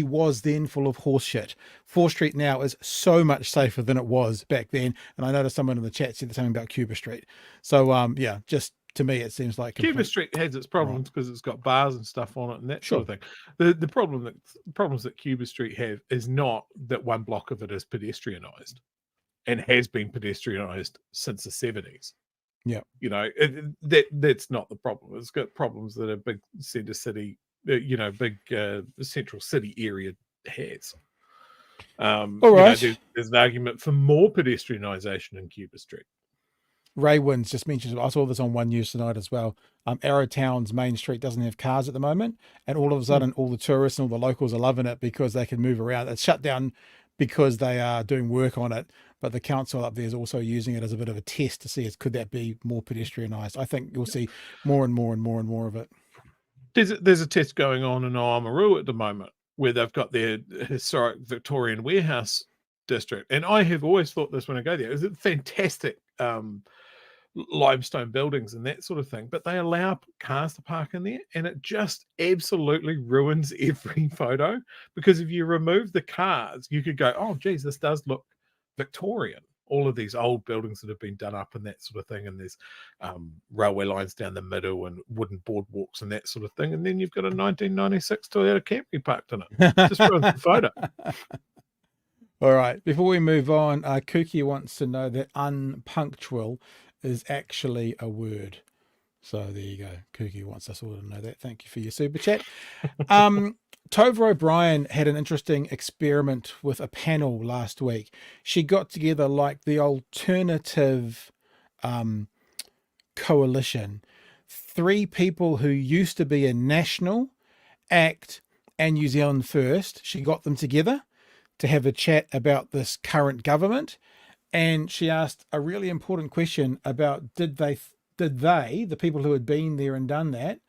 was then full of horse shit. 4th Street now is so much safer than it was back then, and I noticed someone in the chat said the same about Cuba Street. So yeah, just to me, it seems like Cuba Street has its problems because it's got bars and stuff on it and that sort of thing. The problems that Cuba Street have is not that one block of it is pedestrianised and has been pedestrianised since the 70s. Yeah, you know, that's not the problem. It's got problems that a big centre city, big central city area has. All right, there's an argument for more pedestrianisation in Cuba Street. Ray Wins just mentions, I saw this on One News tonight as well. Arrowtown's main street doesn't have cars at the moment, and all of a sudden, all the tourists and all the locals are loving it because they can move around. It's shut down because they are doing work on it, but the council up there is also using it as a bit of a test to see could that be more pedestrianised. I think you'll see more and more and more and more of it. There's a test going on in Oamaru at the moment where they've got their historic Victorian warehouse district, and I have always thought this when I go there. It's fantastic limestone buildings and that sort of thing, but they allow cars to park in there, and it just absolutely ruins every photo, because if you remove the cars, you could go, oh geez, this does look Victorian, all of these old buildings that have been done up and that sort of thing, and there's railway lines down the middle and wooden boardwalks and that sort of thing, and then you've got a 1996 Toyota Camry parked in it. Just ruins the photo. All right, before we move on, Kuki wants to know that unpunctual is actually a word. So there you go. Kuki wants us all to know that. Thank you for your super chat. Tova O'Brien had an interesting experiment with a panel last week. She got together like the alternative coalition. 3 people who used to be in National, ACT and New Zealand First. She got them together to have a chat about this current government. And she asked a really important question about did they, the people who had been there and done that,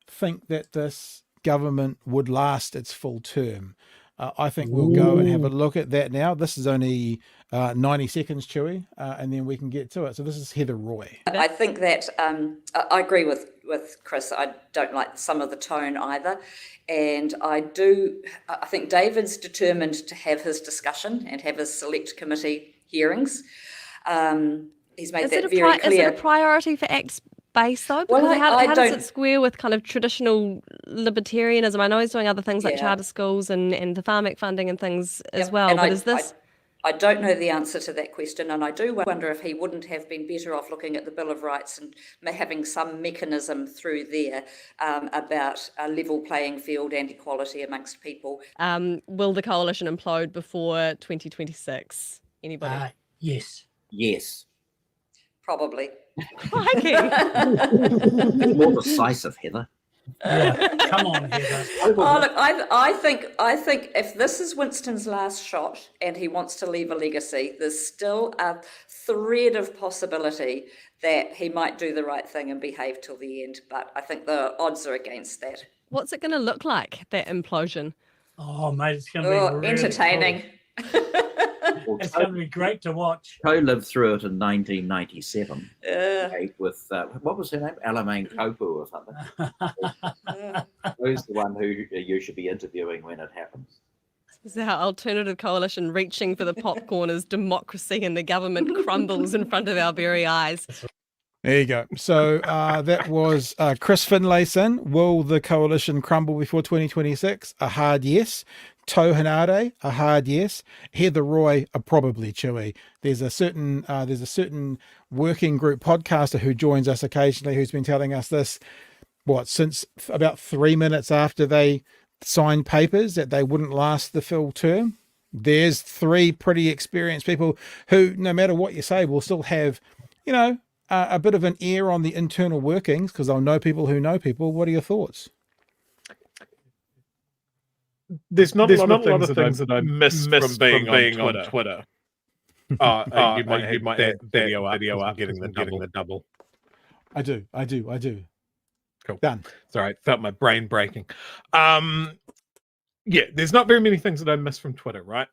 think that this government would last its full term? I think we'll go and have a look at that now. This is only 90 seconds, Chewy, and then we can get to it. So this is Heather Roy. I think that I agree with Chris. I don't like some of the tone either. And I think David's determined to have his discussion and have his select committee hearings. He's made that very clear. Is it a priority for ACT's base though? Because Well, how does it square with kind of traditional libertarianism? I know he's doing other things like charter schools and the farmic funding and things as well. But is this? I don't know the answer to that question, and I do wonder if he wouldn't have been better off looking at the Bill of Rights and having some mechanism through there about a level playing field and equality amongst people. Will the coalition implode before 2026? Anybody? Yes. Yes. Probably. Crikey. More decisive, Heather. Yeah. Come on, Heather. Oh, look, I think if this is Winston's last shot and he wants to leave a legacy, there's still a thread of possibility that he might do the right thing and behave till the end. But I think the odds are against that. What's it going to look like, that implosion? Oh, mate, it's going to be really entertaining. Cool. It's going to be great to watch. Co lived through it in 1997 with, what was her name? Alamein Kopu or something. Who's the one who you should be interviewing when it happens? This is our alternative coalition reaching for the popcorn as democracy and the government crumbles in front of our very eyes. There you go. So that was Chris Finlayson. Will the coalition crumble before 2026? A hard yes. Tau Hanade, a hard yes. Heather Roy, a probably chewy. There's a certain working group podcaster who joins us occasionally who's been telling us this, since about 3 minutes after they signed papers that they wouldn't last the full term. there's three pretty experienced people who, no matter what you say, will still have, you know, a bit of an ear on the internal workings, because they'll know people who know people. What are your thoughts? There's not a lot of things that I miss from being on Twitter. You might have that video up, getting the double. I do. Cool. Done. Sorry, felt my brain breaking. Yeah, there's not very many things that I miss from Twitter, right?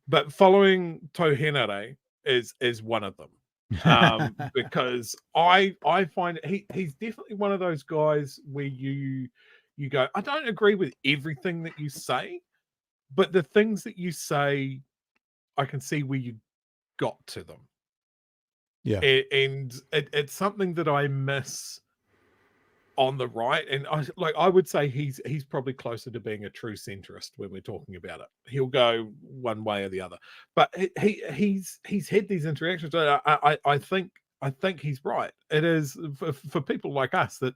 But following Tohenare is one of them. Because I find he's definitely one of those guys where you go, I don't agree with everything that you say, but the things that you say, I can see where you got to them. Yeah. And it's something that I miss on the right, and I would say he's probably closer to being a true centrist when we're talking about it. He'll go one way or the other, but he's had these interactions. I think he's right. It is for people like us that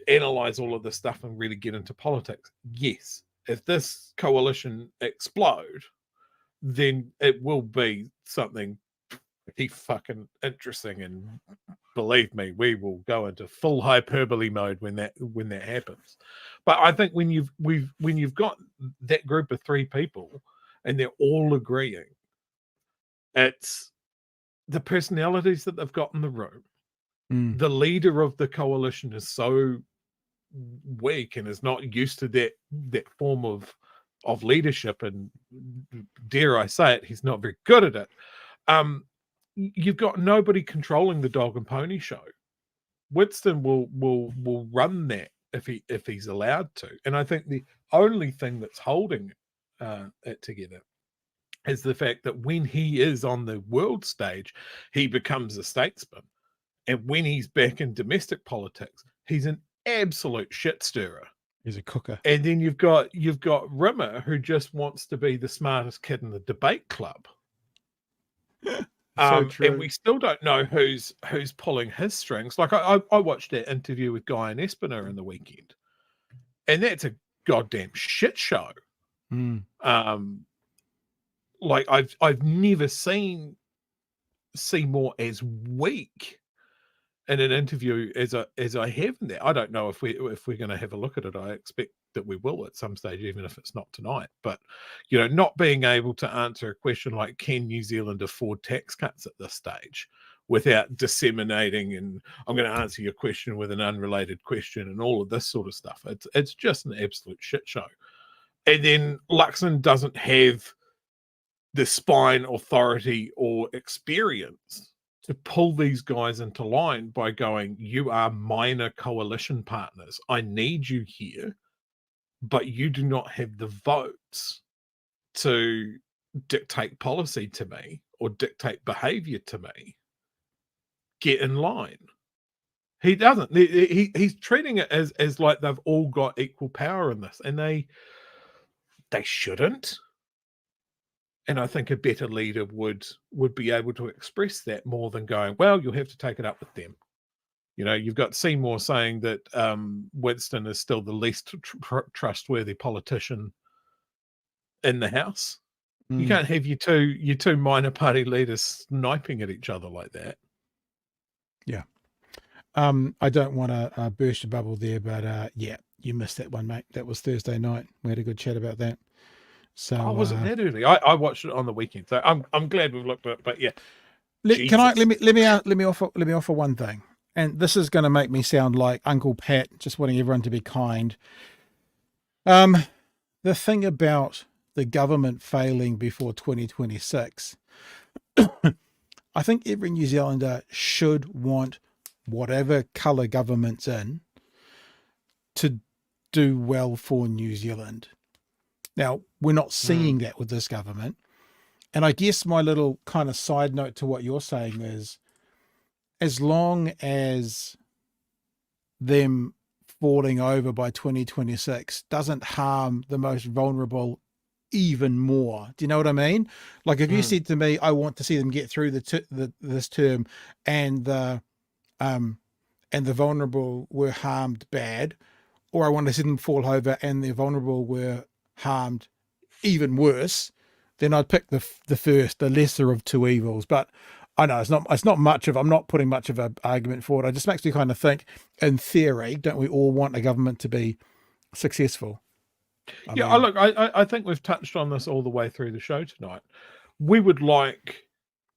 analyze all of this stuff and really get into politics. Yes, if this coalition explode, then it will be something pretty fucking interesting, and believe me, we will go into full hyperbole mode when that happens. But I think when you've got that group of three people and they're all agreeing, it's the personalities that they've got in the room. The leader of the coalition is so weak and is not used to that form of leadership, and dare I say it, he's not very good at it. You've got nobody controlling the dog and pony show. Winston will run that if he's allowed to, and I think the only thing that's holding it together is the fact that when he is on the world stage, he becomes a statesman, and when he's back in domestic politics, he's an absolute shit stirrer. He's a cooker. And then you've got Rimmer, who just wants to be the smartest kid in the debate club. So true. And we still don't know who's pulling his strings. Like I watched that interview with Guy and Espiner in the weekend, and that's a goddamn shit show. Like I've never seen Seymour as weak in an interview as I have in there. I don't know if we're going to have a look at it. I expect that we will at some stage, even if it's not tonight. But not being able to answer a question like, can New Zealand afford tax cuts at this stage, without disseminating, and I'm going to answer your question with an unrelated question and all of this sort of stuff. It's just an absolute shit show. And then Luxon doesn't have the spine, authority, or experience to pull these guys into line by going, you are minor coalition partners. I need you here, but you do not have the votes to dictate policy to me or dictate behavior to me. Get in line. He doesn't. He's treating it as like they've all got equal power in this, and they shouldn't. And I think a better leader would be able to express that more than going, well, you'll have to take it up with them. You've got Seymour saying that Winston is still the least trustworthy politician in the House. You can't have your two minor party leaders sniping at each other like that. Yeah. I don't want to burst a bubble there, but yeah, you missed that one, mate. That was Thursday night. We had a good chat about that. So was it that early? I watched it on the weekend, so I'm glad we've looked at it. But yeah, let me offer one thing, and this is going to make me sound like Uncle Pat, just wanting everyone to be kind. The thing about the government failing before 2026, I think every New Zealander should want whatever colour government's in to do well for New Zealand. Now, we're not seeing that with this government. And I guess my little kind of side note to what you're saying is, as long as them falling over by 2026 doesn't harm the most vulnerable even more. Do you know what I mean? Like if you said to me, I want to see them get through this term and the vulnerable were harmed bad, or I want to see them fall over and the vulnerable were harmed even worse, then I'd pick the lesser of two evils. But I know it's not much of, I'm not putting much of an argument forward. It just makes me kind of think, in theory, don't we all want a government to be successful? I think we've touched on this all the way through the show tonight. We would like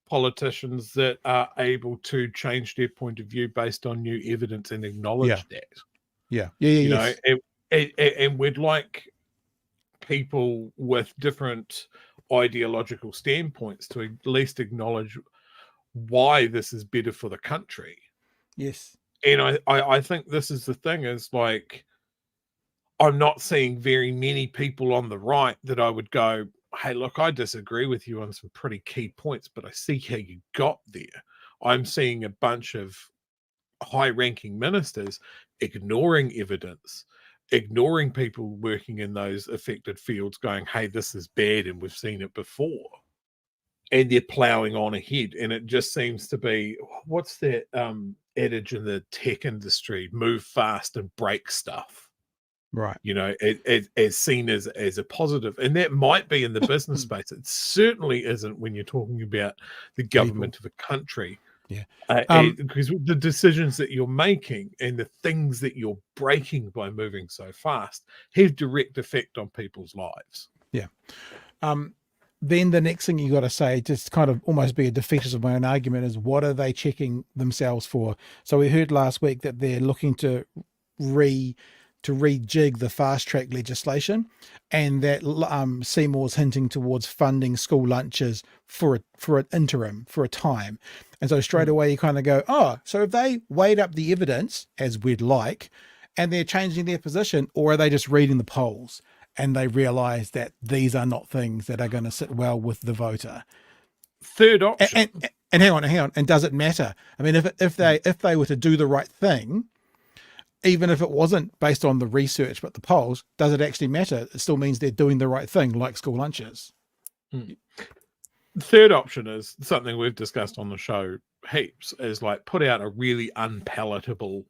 politicians that are able to change their point of view based on new evidence and acknowledge that. Yes. And we'd like people with different ideological standpoints to at least acknowledge why this is better for the country. Yes. And I think this is the thing, is like, I'm not seeing very many people on the right that I would go, hey, look, I disagree with you on some pretty key points, but I see how you got there. I'm seeing a bunch of high-ranking ministers ignoring evidence, ignoring people working in those affected fields, going, hey, this is bad and we've seen it before. And they're ploughing on ahead. And it just seems to be, what's that adage in the tech industry? Move fast and break stuff. Right. As seen as a positive. And that might be in the business space. It certainly isn't when you're talking about the government of a country. Yeah. Because the decisions that you're making and the things that you're breaking by moving so fast have direct effect on people's lives. Yeah. Then the next thing you got to say, just kind of almost be a defeatist of my own argument, is what are they checking themselves for? So we heard last week that they're looking to rejig the fast track legislation, and that Seymour's hinting towards funding school lunches for an interim, for a time. And so straight away you kind of go, oh, so if they weighed up the evidence as we'd like, and they're changing their position, or are they just reading the polls and they realize that these are not things that are going to sit well with the voter? Third option. And hang on. And does it matter? I mean, if they were to do the right thing, even if it wasn't based on the research but the polls, does it actually matter? It still means they're doing the right thing, like school lunches. Third option is something we've discussed on the show heaps, is like put out a really unpalatable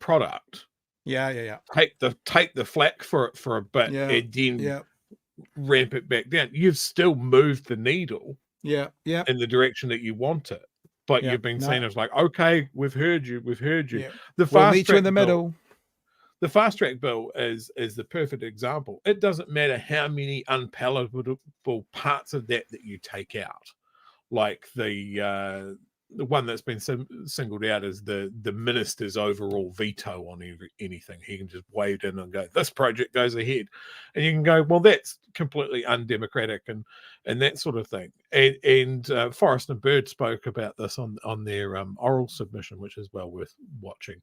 product. Yeah. Take the flack for it for a bit, and then ramp it back down. You've still moved the needle in the direction that you want it. But you've been seen as like, okay, we've heard you. Yeah. The We'll meet you in the middle. The fast track bill is the perfect example. It doesn't matter how many unpalatable parts of that you take out. Like the one that's been singled out is the minister's overall veto on anything. He can just wave in and go, this project goes ahead. And you can go, well, that's completely undemocratic and that sort of thing. And Forest and Bird spoke about this on their oral submission, which is well worth watching.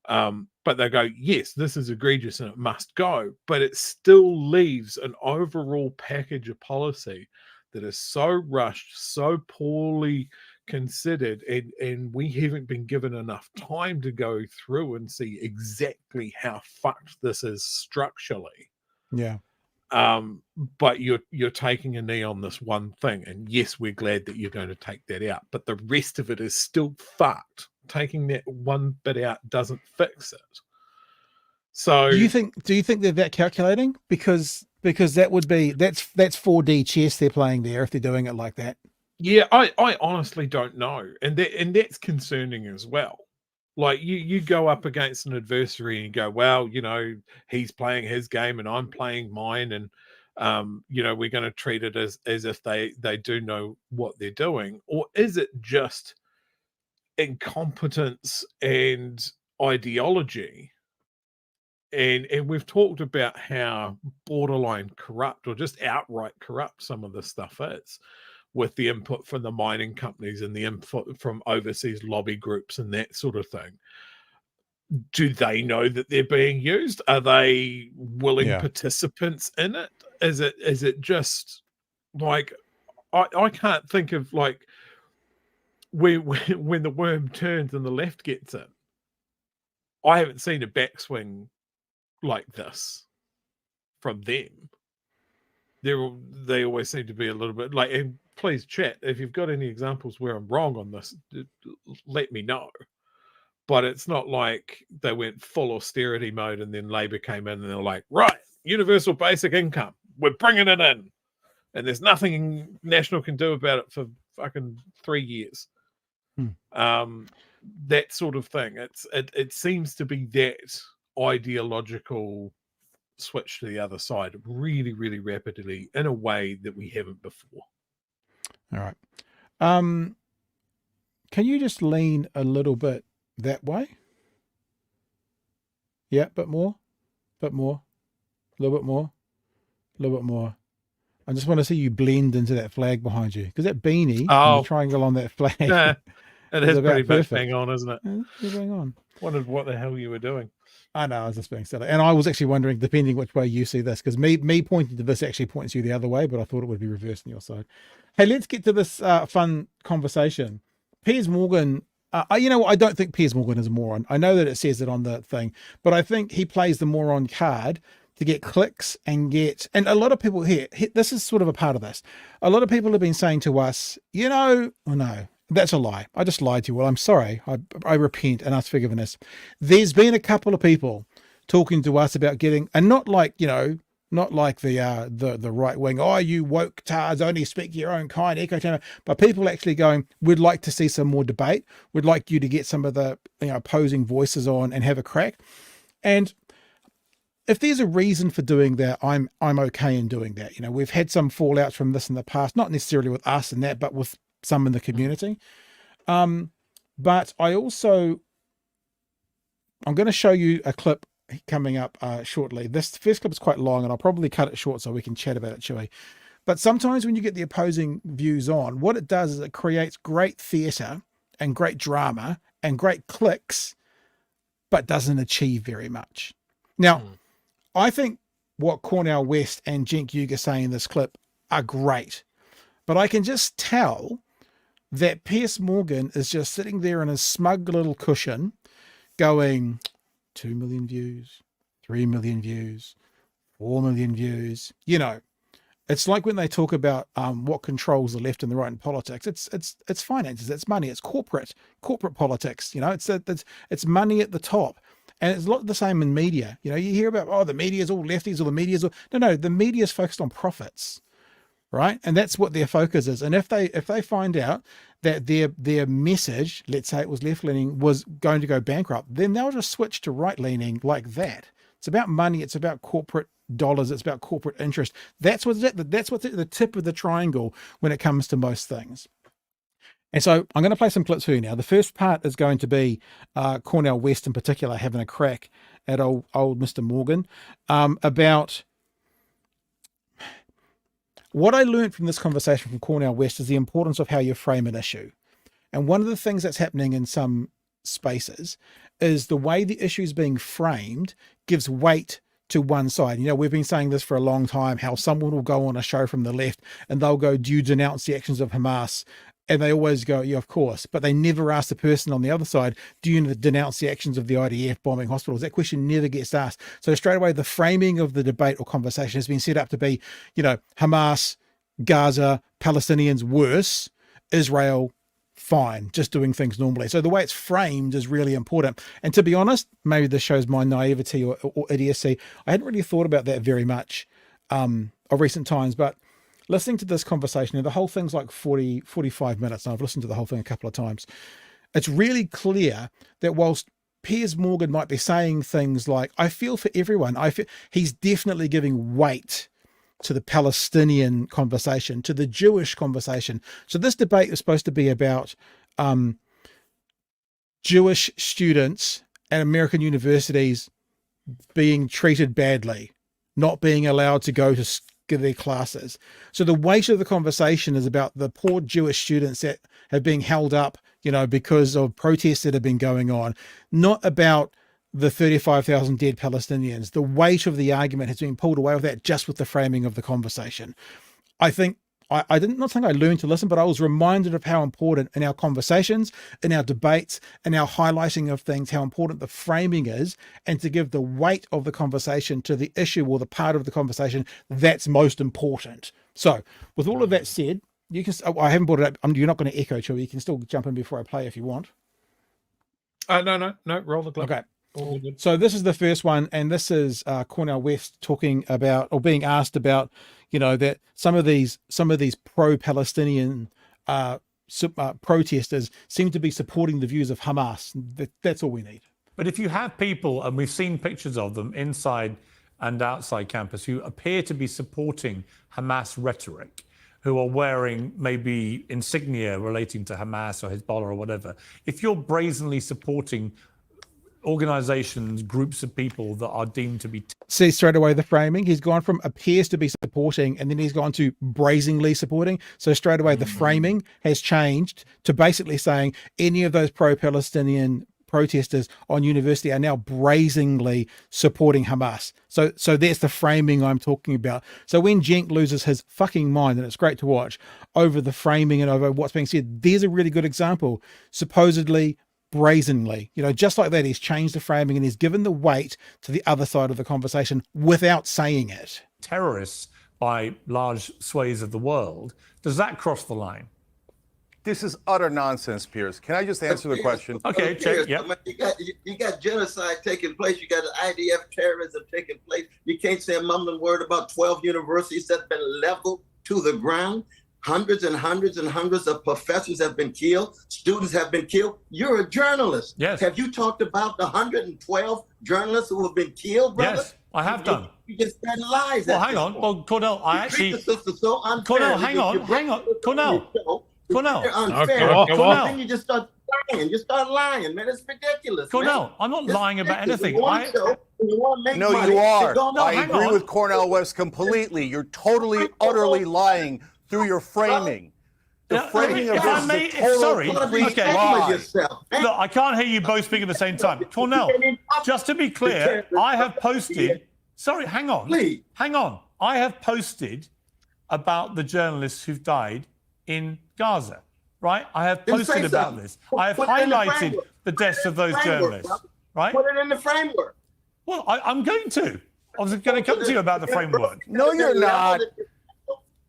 But they go, yes, this is egregious and it must go, but it still leaves an overall package of policy that is so rushed, so poorly considered, and we haven't been given enough time to go through and see exactly how fucked this is structurally. Yeah. But you're taking a knee on this one thing, and yes, we're glad that you're going to take that out, but the rest of it is still fucked. Taking that one bit out doesn't fix it. So do you think they're that calculating? Because that would be that's 4D chess they're playing there if they're doing it like that. Yeah, I honestly don't know, and that's concerning as well. Like you go up against an adversary and you go, well, he's playing his game and I'm playing mine, and we're going to treat it as if they do know what they're doing, or is it just incompetence and ideology? And we've talked about how borderline corrupt or just outright corrupt some of this stuff is, with the input from the mining companies and the input from overseas lobby groups and that sort of thing. Do they know that they're being used? Are they willing participants in it? Is it just like, I can't think of like when the worm turns and the left gets in. I haven't seen a backswing like this from them. They always seem to be a little bit like, and please chat if you've got any examples where I'm wrong on this, let me know. But it's not like they went full austerity mode and then Labor came in and they're like, right, universal basic income. We're bringing it in, and there's nothing National can do about it for fucking 3 years. That sort of thing. It seems to be that ideological switch to the other side really, really rapidly in a way that we haven't before. All right. Can you just lean a little bit that way? Yeah, bit more, a little bit more, a little bit more. I just want to see you blend into that flag behind you, because that beanie and the triangle on that flag. Yeah, it is pretty much perfect. bang on, isn't it? It's bang on. Wondered what the hell you were doing. I know, I was just being silly. And I was actually wondering, depending which way you see this, because me pointing to this actually points you the other way, but I thought it would be reversed on your side. Hey, let's get to this fun conversation. Piers Morgan, I don't think Piers Morgan is a moron. I know that it says it on the thing, but I think he plays the moron card to get clicks and a lot of people here, this is sort of a part of this. A lot of people have been saying to us, oh no, that's a lie. I just lied to you. Well, I'm sorry. I repent and ask forgiveness. There's been a couple of people talking to us about getting, and not like the right wing, you woke tards, only speak your own kind, echo chamber, but people actually going, we'd like to see some more debate. We'd like you to get some of the opposing voices on and have a crack. And if there's a reason for doing that, I'm okay in doing that. We've had some fallouts from this in the past, not necessarily with us and that, but with some in the community. But I'm going to show you a clip coming up shortly. This first clip is quite long, and I'll probably cut it short so we can chat about it, Chewy. But sometimes when you get the opposing views on, what it does is it creates great theatre and great drama and great clicks, but doesn't achieve very much. Now, I think what Cornel West and Cenk Uygur say in this clip are great, but I can just tell that Piers Morgan is just sitting there in a smug little cushion going, 2 million views, 3 million views, 4 million views. It's like when they talk about what controls the left and the right in politics. It's finances, it's money, it's corporate politics. It's money at the top. And it's a lot the same in media. You hear about, the media is all lefties, or the media is all... No, the media is focused on profits, right? And that's what their focus is. And if they find out that their message, let's say it was left-leaning, was going to go bankrupt, then they'll just switch to right-leaning like that. It's about money. It's about corporate dollars. It's about corporate interest. That's what's at the tip of the triangle when it comes to most things. And so I'm going to play some clips for you now. The first part is going to be Cornel West in particular having a crack at old Mr. Morgan about what I learned from this conversation from Cornel West is the importance of how you frame an issue. And one of the things that's happening in some spaces is the way the issue is being framed gives weight to one side. We've been saying this for a long time, how someone will go on a show from the left and they'll go, do you denounce the actions of Hamas? And they always go, yeah, of course. But they never ask the person on the other side, do you denounce the actions of the IDF bombing hospitals? That question never gets asked. So straight away, the framing of the debate or conversation has been set up to be, Hamas, Gaza, Palestinians worse, Israel, fine, just doing things normally. So the way it's framed is really important. And to be honest, maybe this shows my naivety or idiocy. I hadn't really thought about that very much of recent times, but listening to this conversation, and the whole thing's like 45 minutes, and I've listened to the whole thing a couple of times. It's really clear that whilst Piers Morgan might be saying things like, I feel for everyone, he's definitely giving weight to the Palestinian conversation, to the Jewish conversation. So this debate is supposed to be about Jewish students at American universities being treated badly, not being allowed to go to their classes. So the weight of the conversation is about the poor Jewish students that have been held up, because of protests that have been going on, not about the 35,000 dead Palestinians. The weight of the argument has been pulled away with that just with the framing of the conversation. I think I didn't not think I learned to listen, but I was reminded of how important in our conversations, in our debates, in our highlighting of things, how important the framing is, and to give the weight of the conversation to the issue or the part of the conversation that's most important. So with all of that said, you can, I haven't brought it up. You're not going to echo, Chewy. You can still jump in before I play if you want. No, roll the clip. Okay. So this is the first one, and this is Cornel West talking about, or being asked about, that some of these pro-Palestinian protesters seem to be supporting the views of Hamas. That's all we need. But if you have people, and we've seen pictures of them inside and outside campus, who appear to be supporting Hamas rhetoric, who are wearing maybe insignia relating to Hamas or Hezbollah or whatever, if you're brazenly supporting organizations, groups of people that are deemed to be... See straight away the framing. He's gone from appears to be supporting, and then he's gone to brazenly supporting. So straight away the framing has changed to basically saying any of those pro-Palestinian protesters on university are now brazenly supporting Hamas. So that's the framing I'm talking about. So when Cenk loses his fucking mind, and it's great to watch, over the framing and over what's being said, there's a really good example. Supposedly, brazenly, just like that, he's changed the framing and he's given the weight to the other side of the conversation without saying it. Terrorists by large swathes of the world. Does that cross the line? This is utter nonsense, Piers. Can I just answer the question? Okay, check. Yeah. You got genocide taking place. You got IDF terrorism taking place. You can't say a mumbling word about 12 universities that have been leveled to the ground. Hundreds and hundreds and hundreds of professors have been killed. Students have been killed. You're a journalist. Yes. Have you talked about the 112 journalists who have been killed, brother? Yes, I have done. You just said lies. Well, hang on. Well, Cornel, I actually... Cornel, hang on. Cornel. Cornel. Then you just start lying. You start lying, man. It's ridiculous. Cornel, man. I'm not lying about anything. No, you are. I agree with Cornel West completely. You're totally, utterly lying through your framing. The framing of this is a total complete lie. Look, I can't hear you both speak at the same time. Cornel, just to be clear, I have posted... Sorry, hang on. Please. Hang on. I have posted about the journalists who've died in Gaza, right? I have posted about this. I have highlighted the deaths of those journalists, right? Put it in the framework. Well, I'm going to. I was going to come to you about the framework. No, you're not.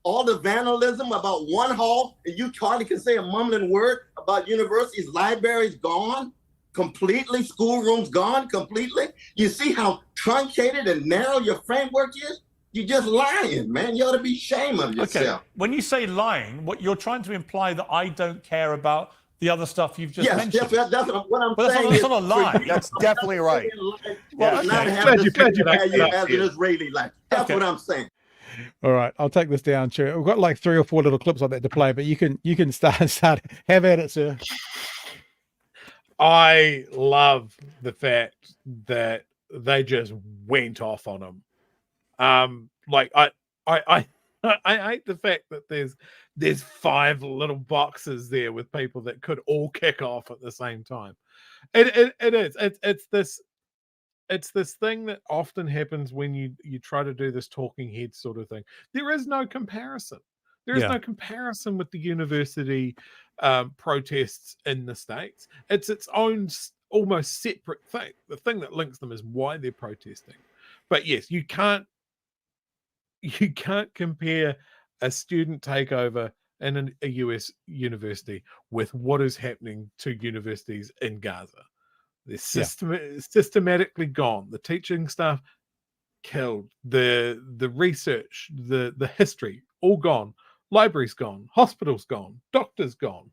All the vandalism about one hall, and you hardly can say a mumbling word about universities, libraries gone completely, schoolrooms gone completely. You see how truncated and narrow your framework is? You're just lying, man. You ought to be ashamed of yourself. Okay. When you say lying, what you're trying to imply that I don't care about the other stuff you've just mentioned. Yes, that's what I'm saying. That's not a lie. That's definitely right. Well, not have the as an Israeli life. That's what I'm saying. All right, I'll take this down, Chair. We've got like 3 or 4 little clips like that to play, but you can start. Have at it, sir. I love the fact that they just went off on him. Like I hate the fact that there's 5 little boxes there with people that could all kick off at the same time. It's this thing that often happens when you try to do this talking head sort of thing. There is no comparison. There is no comparison with the university protests in the States. It's its own almost separate thing. The thing that links them is why they're protesting. But yes, you can't compare a student takeover in a US university with what is happening to universities in Gaza. They're systematically gone. The teaching staff killed. The research, the history, all gone. Libraries gone. Hospitals gone. Doctors gone.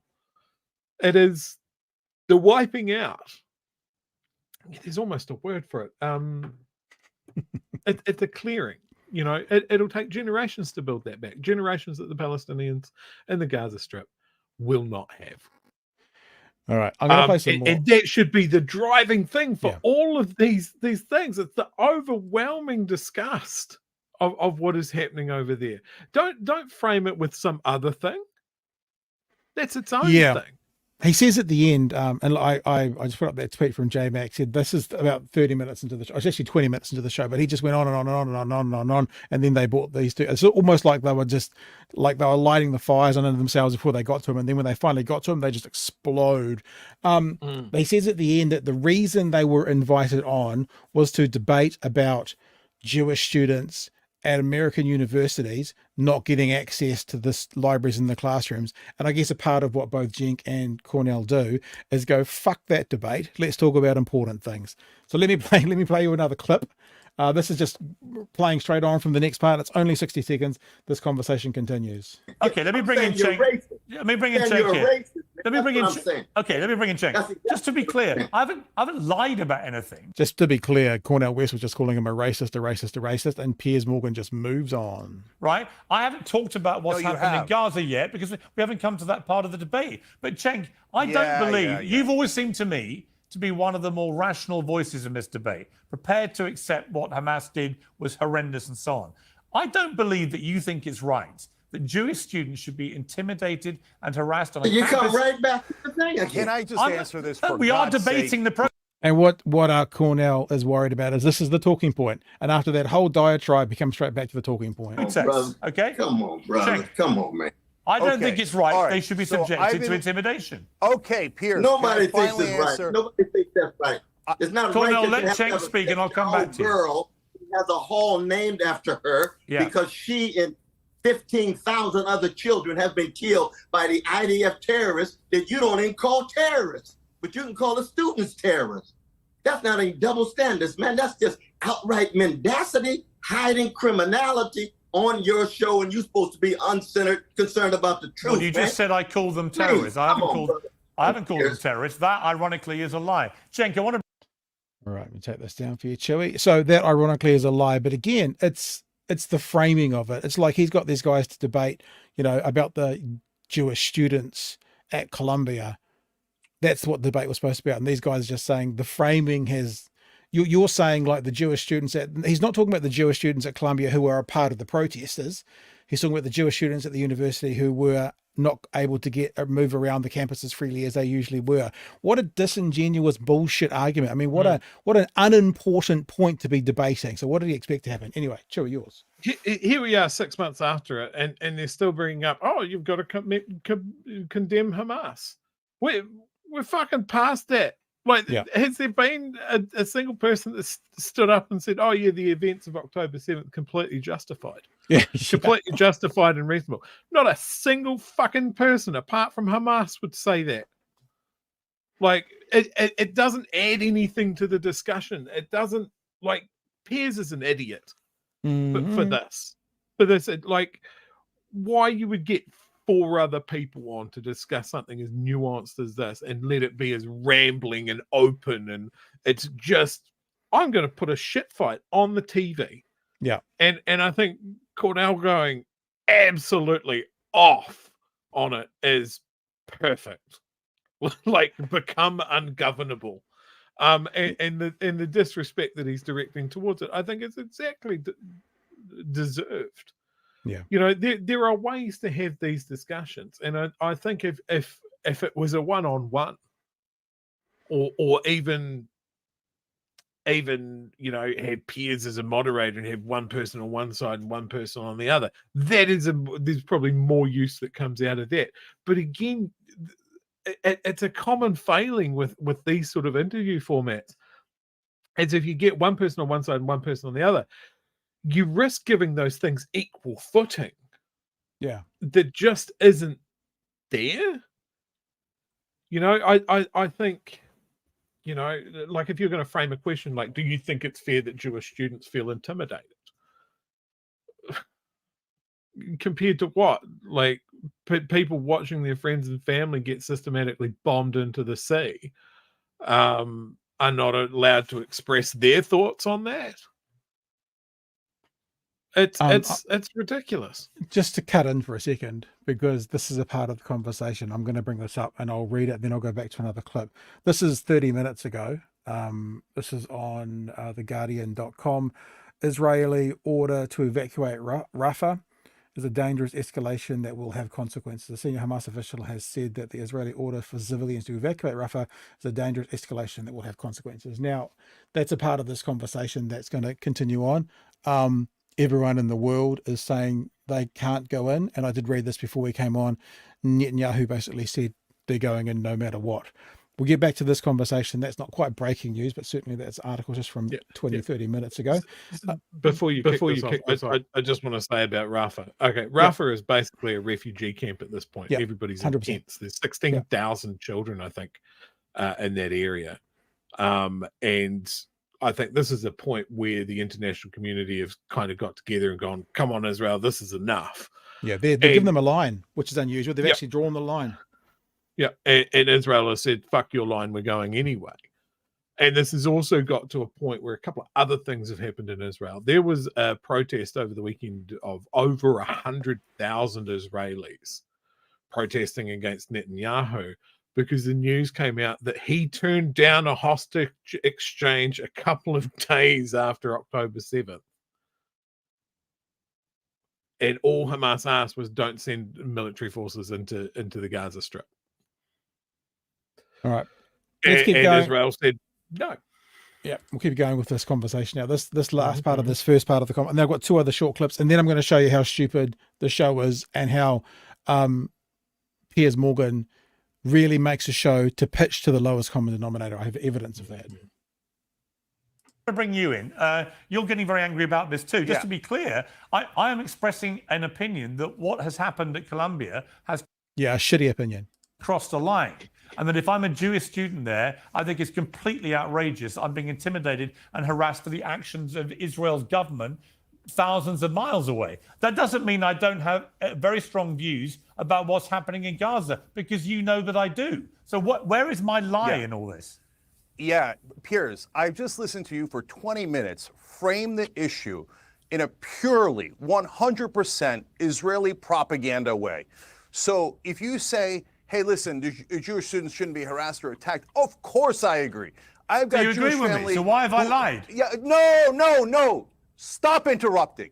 It is the wiping out. There's almost a word for it. It's a clearing. It'll take generations to build that back. Generations that the Palestinians in the Gaza Strip will not have. All right, I'm going to play some more. And that should be the driving thing for all of these things. It's the overwhelming disgust of what is happening over there. Don't frame it with some other thing. That's its own thing. He says at the end, and I just put up that tweet from J Max, said this is about 30 minutes into the show. It's actually 20 minutes into the show, but he just went on and on and on and on and on and on. And then they bought these two. It's almost like they were lighting the fires under themselves before they got to him. And then when they finally got to him, they just explode. He says at the end that the reason they were invited on was to debate about Jewish students at American universities not getting access to this libraries in the classrooms. And I guess a part of what both Cenk and Cornel do is go, fuck that debate. Let's talk about important things. So let me play you another clip. This is just playing straight on from the next part. It's only 60 seconds. This conversation continues. Okay, let me bring in Cenk. Let me bring in Cenk here. Let me bring in. Okay, let me bring in Cenk. Exactly. Just to be clear, I haven't lied about anything. Just to be clear, Cornel West was just calling him a racist, and Piers Morgan just moves on. Right? I haven't talked about what's happening in Gaza yet because we haven't come to that part of the debate. But Cenk, I don't believe you've always seemed to me to be one of the more rational voices in this debate, prepared to accept what Hamas did was horrendous and so on. I don't believe that you think it's right that Jewish students should be intimidated and harassed on a campus. You come right back to the thing again. Can I just answer this for We are debating the process. And what Cornel is worried about is this is the talking point. And after that whole diatribe, he comes straight back to the talking point. Okay? Come on, brother. Cenk. Come on, man. I don't think it's right. They should be subjected to intimidation. Okay, Piers. Nobody thinks it's right. Nobody thinks that's right. It's not Cornel, right. let Cenk speak and I'll come back to you. Girl has a hall named after her because she and 15,000 other children have been killed by the IDF terrorists that you don't even call terrorists, but you can call the students terrorists. That's not a double standards, man. That's just outright mendacity, hiding criminality on your show, and you're supposed to be uncensored, concerned about the truth. Well, you just said I called them terrorists. I haven't called them terrorists. That, ironically, is a lie. Cenk, I want to... All right, let me take this down for you, Chewy. So that, ironically, is a lie. But again, it's the framing of it. It's like he's got these guys to debate, about the Jewish students at Columbia. That's what the debate was supposed to be about. And these guys are just saying the framing has... You're saying like the Jewish students he's not talking about the Jewish students at Columbia who are a part of the protesters. He's talking about the Jewish students at the university who were not able to move around the campus as freely as they usually were. What a disingenuous bullshit argument. I mean, what an unimportant point to be debating. So what did he expect to happen? Anyway, Chewy, yours. Here we are 6 months after it, and they're still bringing up, you've got to condemn Hamas. We're fucking past that. Has there been a single person that stood up and said, the events of October 7th completely justified? Yeah. Completely justified and reasonable. Not a single fucking person apart from Hamas would say that. It doesn't add anything to the discussion. It doesn't, Piers is an idiot for this. Why you would get 4 other people on to discuss something as nuanced as this and let it be as rambling and open, and it's just, I'm going to put a shit fight on the TV. Yeah. And I think Cornel going absolutely off on it is perfect. Become ungovernable. And the disrespect that he's directing towards it, I think it's exactly deserved. Yeah. There are ways to have these discussions. And I think if it was a one-on-one or even have Piers as a moderator and have one person on one side and one person on the other, there's probably more use that comes out of that. But again, it's a common failing with these sort of interview formats. As if you get one person on one side and one person on the other, you risk giving those things equal footing. Yeah. That just isn't there. I think, if you're going to frame a question like, do you think it's fair that Jewish students feel intimidated? Compared to what? People watching their friends and family get systematically bombed into the sea are not allowed to express their thoughts on that. It's ridiculous. Just to cut in for a second, because this is a part of the conversation, I'm going to bring this up and I'll read it, then I'll go back to another clip. This is 30 minutes ago. This is on theguardian.com. Israeli order to evacuate Rafah is a dangerous escalation that will have consequences. A senior Hamas official has said that the Israeli order for civilians to evacuate Rafah is a dangerous escalation that will have consequences. Now, that's a part of this conversation that's going to continue on. Everyone in the world is saying they can't go in. And I did read this before we came on. Netanyahu basically said they're going in no matter what. we'll get back to this conversation. That's not quite breaking news, but certainly that's article just from 30 minutes ago. Before you kick this off, I just want to say about Rafah. Okay, Rafah is basically a refugee camp at this point. Everybody's in 100%. tents. There's 16,000 children, I think, in that area. And I think this is a point where the international community have kind of got together and gone, come on, Israel, this is enough. Yeah, they've given them a line, which is unusual. They've actually drawn the line. Yeah, and Israel has said, fuck your line, we're going anyway. And this has also got to a point where a couple of other things have happened in Israel. There was a protest over the weekend of over 100,000 Israelis protesting against Netanyahu because the news came out that he turned down a hostage exchange a couple of days after October 7th. And all Hamas asked was don't send military forces into the Gaza Strip. All right. Let's keep going. Israel said no. Yeah, we'll keep going with this conversation now. This last part of this first part of the and then I've got two other short clips, and then I'm going to show you how stupid the show is and how Piers Morgan really makes a show to pitch to the lowest common denominator. I have evidence of that. To bring you in, you're getting very angry about this too. Just to be clear, I am expressing an opinion that what has happened at Columbia has a shitty opinion, crossed a line. And that if I'm a Jewish student there, I think it's completely outrageous. I'm being intimidated and harassed for the actions of Israel's government thousands of miles away. That doesn't mean I don't have very strong views about what's happening in Gaza, because you know that I do. So where is my lie in all this? Yeah, Piers, I've just listened to you for 20 minutes frame the issue in a purely 100% Israeli propaganda way. So if you say, hey, listen, Jewish students shouldn't be harassed or attacked, of course I agree. I've got Jewish family. So why have I lied? Yeah, no. Stop interrupting.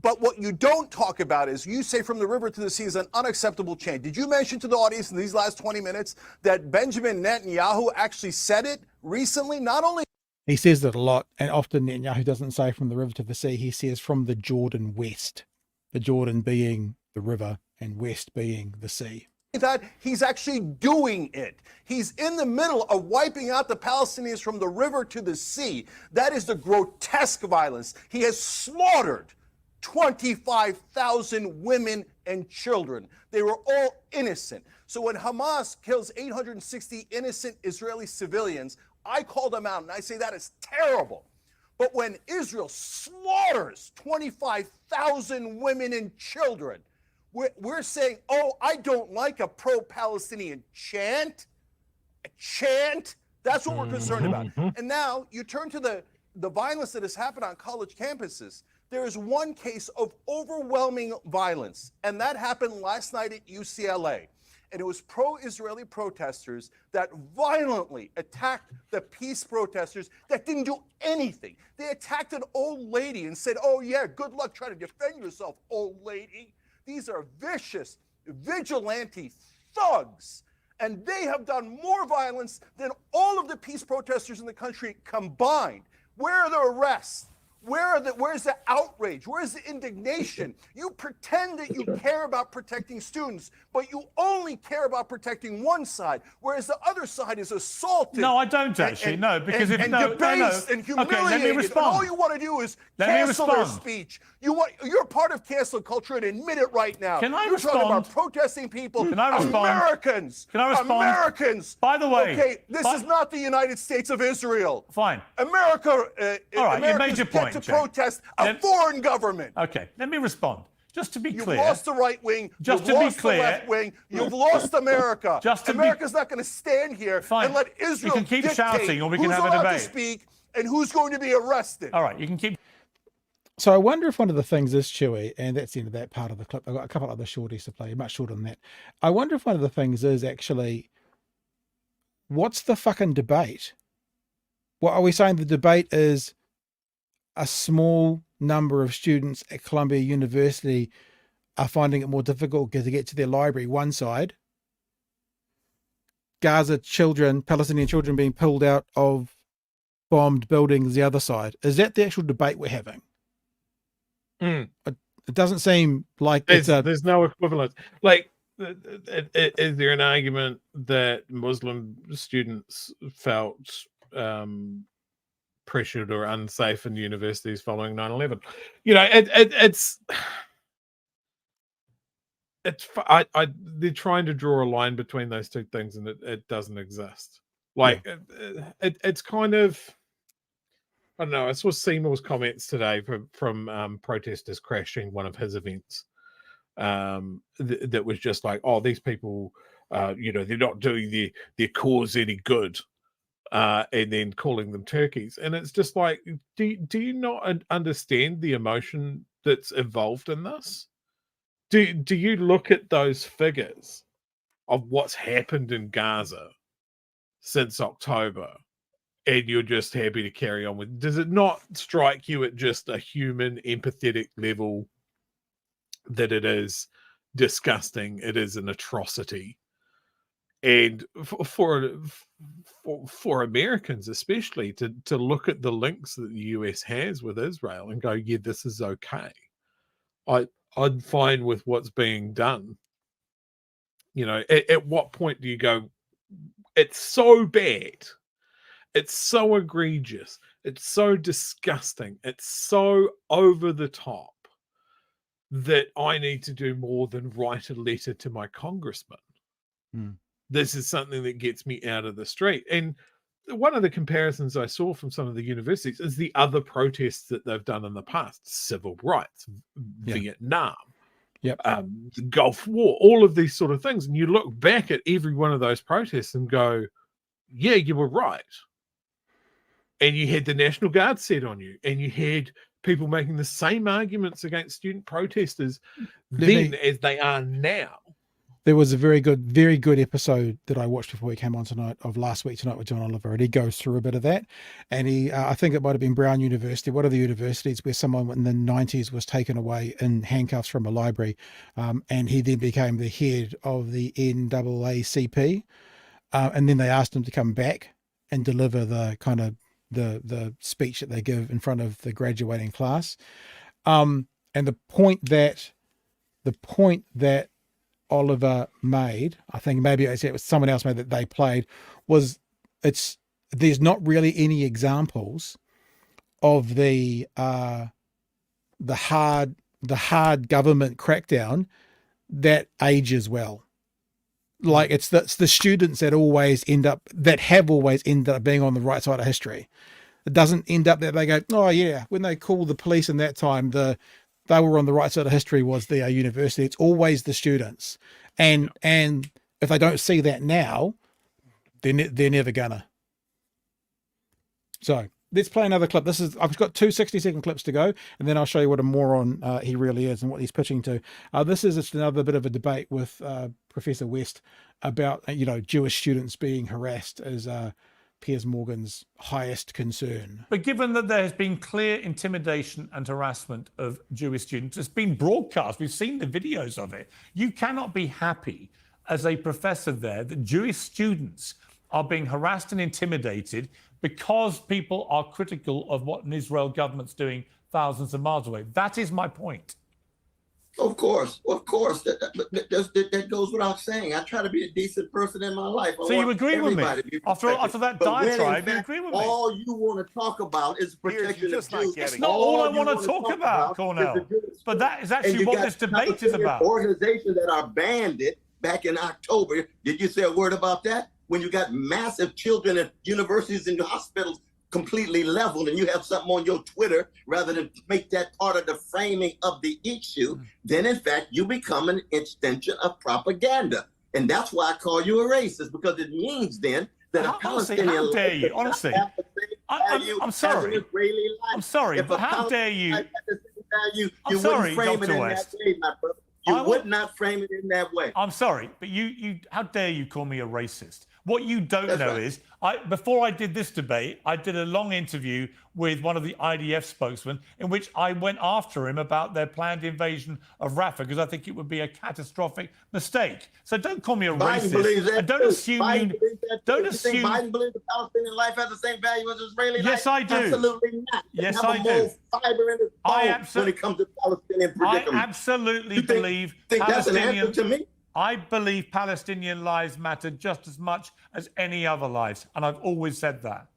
But what you don't talk about is you say from the river to the sea is an unacceptable change. Did you mention to the audience in these last 20 minutes that Benjamin Netanyahu actually said it recently? Not only he says it a lot, and often Netanyahu doesn't say from the river to the sea. He says from the Jordan west, the Jordan being the river and west being the sea. That he's actually doing it. He's in the middle of wiping out the Palestinians from the river to the sea. That is the grotesque violence. He has slaughtered 25,000 women and children. They were all innocent. So when Hamas kills 860 innocent Israeli civilians, I call them out and I say that is terrible. But when Israel slaughters 25,000 women and children, we're saying, oh, I don't like a pro-Palestinian chant. A chant? That's what we're concerned about. And now you turn to the violence that has happened on college campuses. There is one case of overwhelming violence, and that happened last night at UCLA. And it was pro-Israeli protesters that violently attacked the peace protesters that didn't do anything. They attacked an old lady and said, oh, yeah, good luck trying to defend yourself, old lady. These are vicious, vigilante thugs, and they have done more violence than all of the peace protesters in the country combined. Where are the arrests? Where's the outrage? Where's the indignation? You pretend that you care about protecting students, but you only care about protecting one side, whereas the other side is assaulted. No, I don't actually. No, because and debased and humiliated. Okay, let me respond. And all you want to do is cancel their speech. You're part of cancel culture, and admit it right now. Can I You're respond? talking about protesting people. Can I respond? Americans. Can I respond? Americans. By the way, okay, this is not the United States of Israel. Fine. America. All right, you Americans made your point. To protest a foreign government. Okay, let me respond. Just to be clear. You've lost the right wing. Just you've to lost be clear. The left wing. You've lost America. America's not going to stand here and let Israel You can keep dictate shouting, or we can have a who's allowed debate. to speak and who's going to be arrested. All right, you can keep. So I wonder if one of the things is, Chewy, and that's the end of that part of the clip. I've got a couple other shorties to play, much shorter than that. I wonder if one of the things is actually, what's the fucking debate? What are we saying? The debate is a small number of students at Columbia University are finding it more difficult to get to their library, one side. Gaza children, Palestinian children being pulled out of bombed buildings, the other side. Is that the actual debate we're having? It doesn't seem like there's no equivalent. Like is there an argument that Muslim students felt pressured or unsafe in universities following 9/11? You know, they're trying to draw a line between those two things, and it doesn't exist. Like, it's kind of, I don't know. I saw Seymour's comments today from protesters crashing one of his events. That was just like, oh, these people, you know, they're not doing their cause any good, and then calling them turkeys. And it's just like, do you not understand the emotion that's involved in this? Do you look at those figures of what's happened in Gaza since October, and you're just happy to carry on with? Does it not strike you at just a human, empathetic level that it is disgusting? It is an atrocity, and for Americans especially to look at the links that the US has with Israel and go, yeah, this is okay. I'm fine with what's being done. You know, at what point do you go, it's so bad, it's so egregious, it's so disgusting, it's so over the top that I need to do more than write a letter to my congressman? This is something that gets me out of the street. And one of the comparisons I saw from some of the universities is the other protests that they've done in the past: civil rights, Vietnam, the Gulf War, all of these sort of things. And you look back at every one of those protests and go, yeah, you were right. And you had the National Guard set on you, and you had people making the same arguments against student protesters then as they are now. There was a very good episode that I watched before we came on tonight of Last Week Tonight with John Oliver, and he goes through a bit of that. And he, I think it might have been Brown University, one of the universities where someone in the 90s was taken away in handcuffs from a library, and he then became the head of the NAACP, and then they asked him to come back and deliver the kind of the speech that they give in front of the graduating class, and the point that Oliver made, I think maybe it was someone else made that they played, was there's not really any examples of the hard government crackdown that ages well. Like it's the students that have always ended up being on the right side of history. It doesn't end up that they go, oh yeah, when they called the police in that time, they were on the right side of history was the university. It's always the students. And if they don't see that now, they're never gonna. So let's play another clip. I've got 2 60-second clips to go, and then I'll show you what a moron he really is and what he's pitching to. This is just another bit of a debate with Professor West about, Jewish students being harassed as Piers Morgan's highest concern. But given that there has been clear intimidation and harassment of Jewish students, it's been broadcast, we've seen the videos of it, you cannot be happy as a professor there that Jewish students are being harassed and intimidated because people are critical of what an Israel government's doing thousands of miles away. That is my point. Of course. That goes without saying. I try to be a decent person in my life. So you agree with me? After that diatribe, you agree with me? All you want to talk about is protection of Jews. It's not all I want to talk about, Cornel. But that is actually what this debate is about. Organizations that are banded back in October. Did you say a word about that? When you got massive children at universities and hospitals completely leveled, and you have something on your Twitter rather than make that part of the framing of the issue, then in fact you become an extension of propaganda. And that's why I call you a racist, because it means then that a Palestinian how dare you? Honestly, I'm sorry. I'm sorry, but how dare you? You wouldn't frame it in that way, my brother. You would not frame it in that way. I'm sorry, but you how dare you call me a racist? What you don't know is, before I did this debate, I did a long interview with one of the IDF spokesmen in which I went after him about their planned invasion of Rafah because I think it would be a catastrophic mistake. So don't call me a racist. And don't assume don't assume. You think Biden believes the Palestinian life has the same value as Israeli life? Yes, I do. Absolutely not. Yes, I do. Fiber in his bone when it comes to Palestinian predicament. I absolutely believe think that's an answer to me? I believe Palestinian lives matter just as much as any other lives, and I've always said that.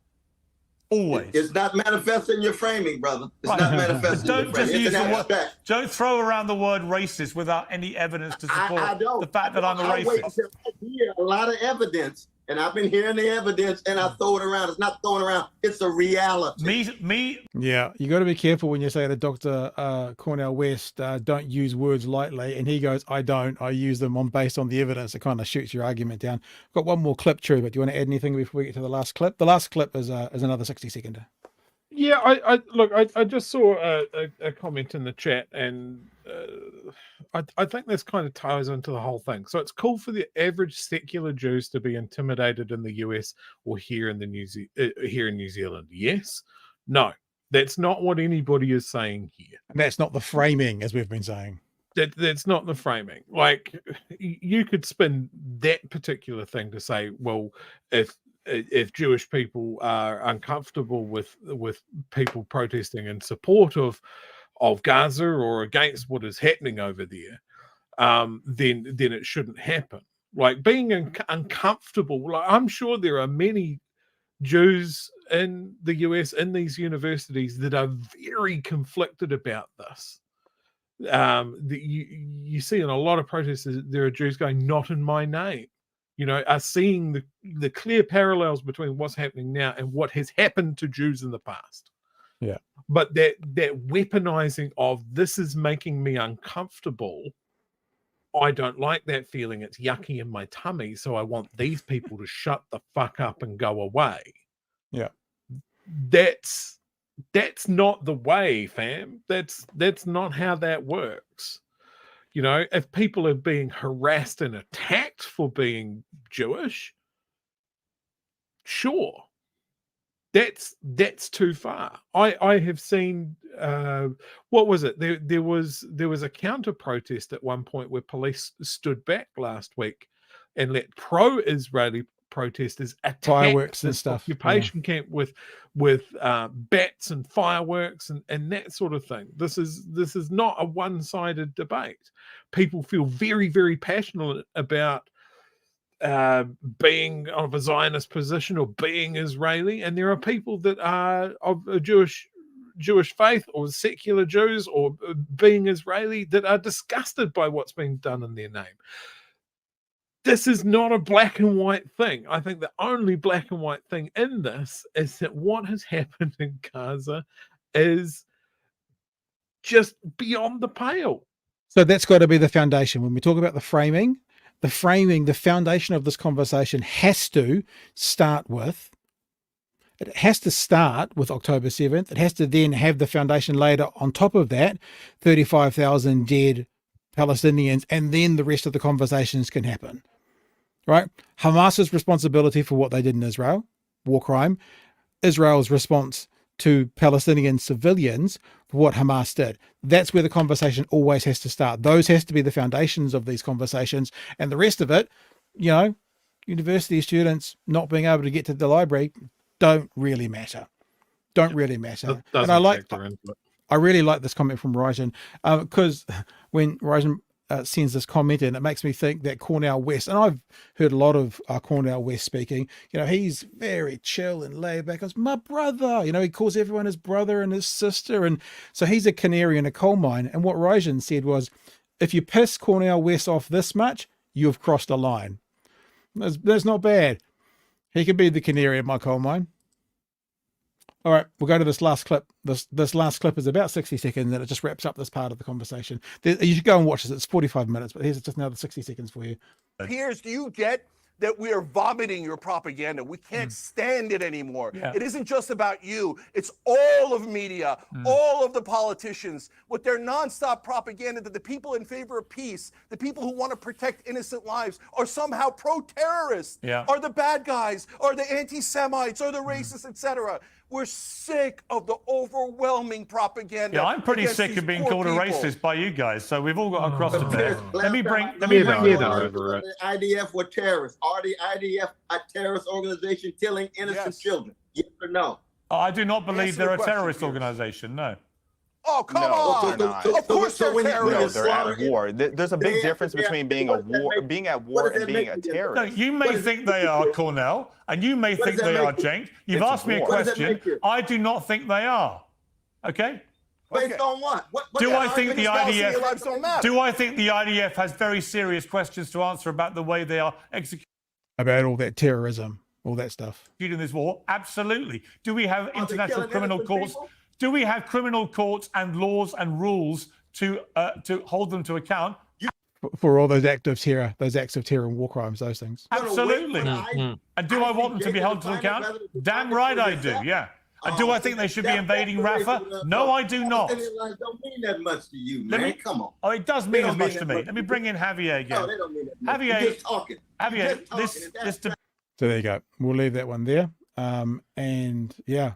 Always. It's not manifesting your framing, brother. It's not manifesting your Don't framing. just use It's an the word. abstract. Don't throw around the word racist without any evidence to support the fact that I'm a I wait racist. until I hear a lot of evidence, and I've been hearing the evidence, and I throw it around. It's not throwing around. It's a reality. Yeah, you got to be careful when you say to Dr. Cornel West, don't use words lightly, and he goes, I don't. I use them based on the evidence. It kind of shoots your argument down. I've got one more clip, True, but do you want to add anything before we get to the last clip? The last clip is another 60-seconder. Yeah, I just saw a comment in the chat, and I think this kind of ties into the whole thing. So it's cool for the average secular Jews to be intimidated in the US or here in New Zealand. Yes, no, that's not what anybody is saying here. And that's not the framing, as we've been saying. That's not the framing. Like, you could spin that particular thing to say, well, if Jewish people are uncomfortable with people protesting in support of Gaza or against what is happening over there, then it shouldn't happen. Like, being uncomfortable, like, I'm sure there are many Jews in the US, in these universities, that are very conflicted about this. You see in a lot of protests, there are Jews going, not in my name. Are seeing the clear parallels between what's happening now and what has happened to Jews in the past. Yeah. But that weaponizing of, this is making me uncomfortable, I don't like that feeling, it's yucky in my tummy, so I want these people to shut the fuck up and go away. Yeah. That's not the way, fam. That's not how that works. If people are being harassed and attacked for being Jewish, sure, that's too far. I have seen, what was it? There was a counter protest at one point where police stood back last week and let pro-Israeli protesters attack Fireworks and this stuff. occupation camp with bats and fireworks and that sort of thing. This is not a one-sided debate. People feel very, very passionate about being of a Zionist position or being Israeli, and there are people that are of a Jewish faith or secular Jews or being Israeli that are disgusted by what's being done in their name. This is not a black and white thing. I think the only black and white thing in this is that what has happened in Gaza is just beyond the pale. So that's got to be the foundation. When we talk about the framing, the foundation of this conversation has to start with October 7th. It has to then have the foundation later on top of that, 35,000 dead Palestinians, and then the rest of the conversations can happen. Right? Hamas's responsibility for what they did in Israel, war crime. Israel's response to Palestinian civilians for what Hamas did. That's where the conversation always has to start. Those has to be the foundations of these conversations. And the rest of it, university students not being able to get to the library don't really matter. And I really like this comment from Rajan, because when Rajan sends this comment in, it makes me think that Cornel West, and I've heard a lot of Cornel West speaking, he's very chill and laid back. Goes, my brother, he calls everyone his brother and his sister. And so he's a canary in a coal mine. And what Rajan said was, if you piss Cornel West off this much, you've crossed a line. That's not bad. He could be the canary in my coal mine. All right, we'll go to this last clip. This last clip is about 60 seconds, and it just wraps up this part of the conversation. You should go and watch this. It's 45 minutes, but here's just another 60 seconds for you. Piers, do you get that we are vomiting your propaganda? We can't stand it anymore. Yeah. It isn't just about you. It's all of media, all of the politicians with their nonstop propaganda that the people in favor of peace, the people who want to protect innocent lives, are somehow pro-terrorists, are the bad guys, are the anti-Semites, are the racists, etc. We're sick of the overwhelming propaganda. Yeah, I'm pretty sick of being called a racist by you guys. So we've all got a cross to bear. Let me bring the IDF were terrorists. Are the IDF a terrorist organization killing innocent children? Yes or no? I do not believe they're a terrorist organization. No. Oh, come No, on! they're not. Of course they're when you- No, terrorists. they're at war. There's a big difference between being what does that make- being at what war does and that being make a you? No, terrorist. you may think they are, Cornel, and you may What think does that they are, make you? Cenk. You've It's asked me a war. What does that question. make you? I do not think they are. Okay? Based on what? What Do that I think argument the is Palestinian IDF lives don't matter. Do I think the IDF has very serious questions to answer about the way they are executing About all that terrorism, all that stuff. this war? Absolutely. Do we have Are they international killing criminal innocent courts? people? Do we have criminal courts and laws and rules to hold them to account? For all those acts of terror and war crimes, those things. Absolutely. And do I want them to be held to account? Damn right I do, yeah. And do I think they should be invading Rafah? No, I do not. Palestinian don't mean that much to you, Let man. me- Come on. Oh, it does They mean don't as much mean to that me. much Let me to bring in Javier No, again. they don't mean that much. Javier, You're just talking. Javier, You're just talking. this So there you go. We'll leave that one there. And yeah,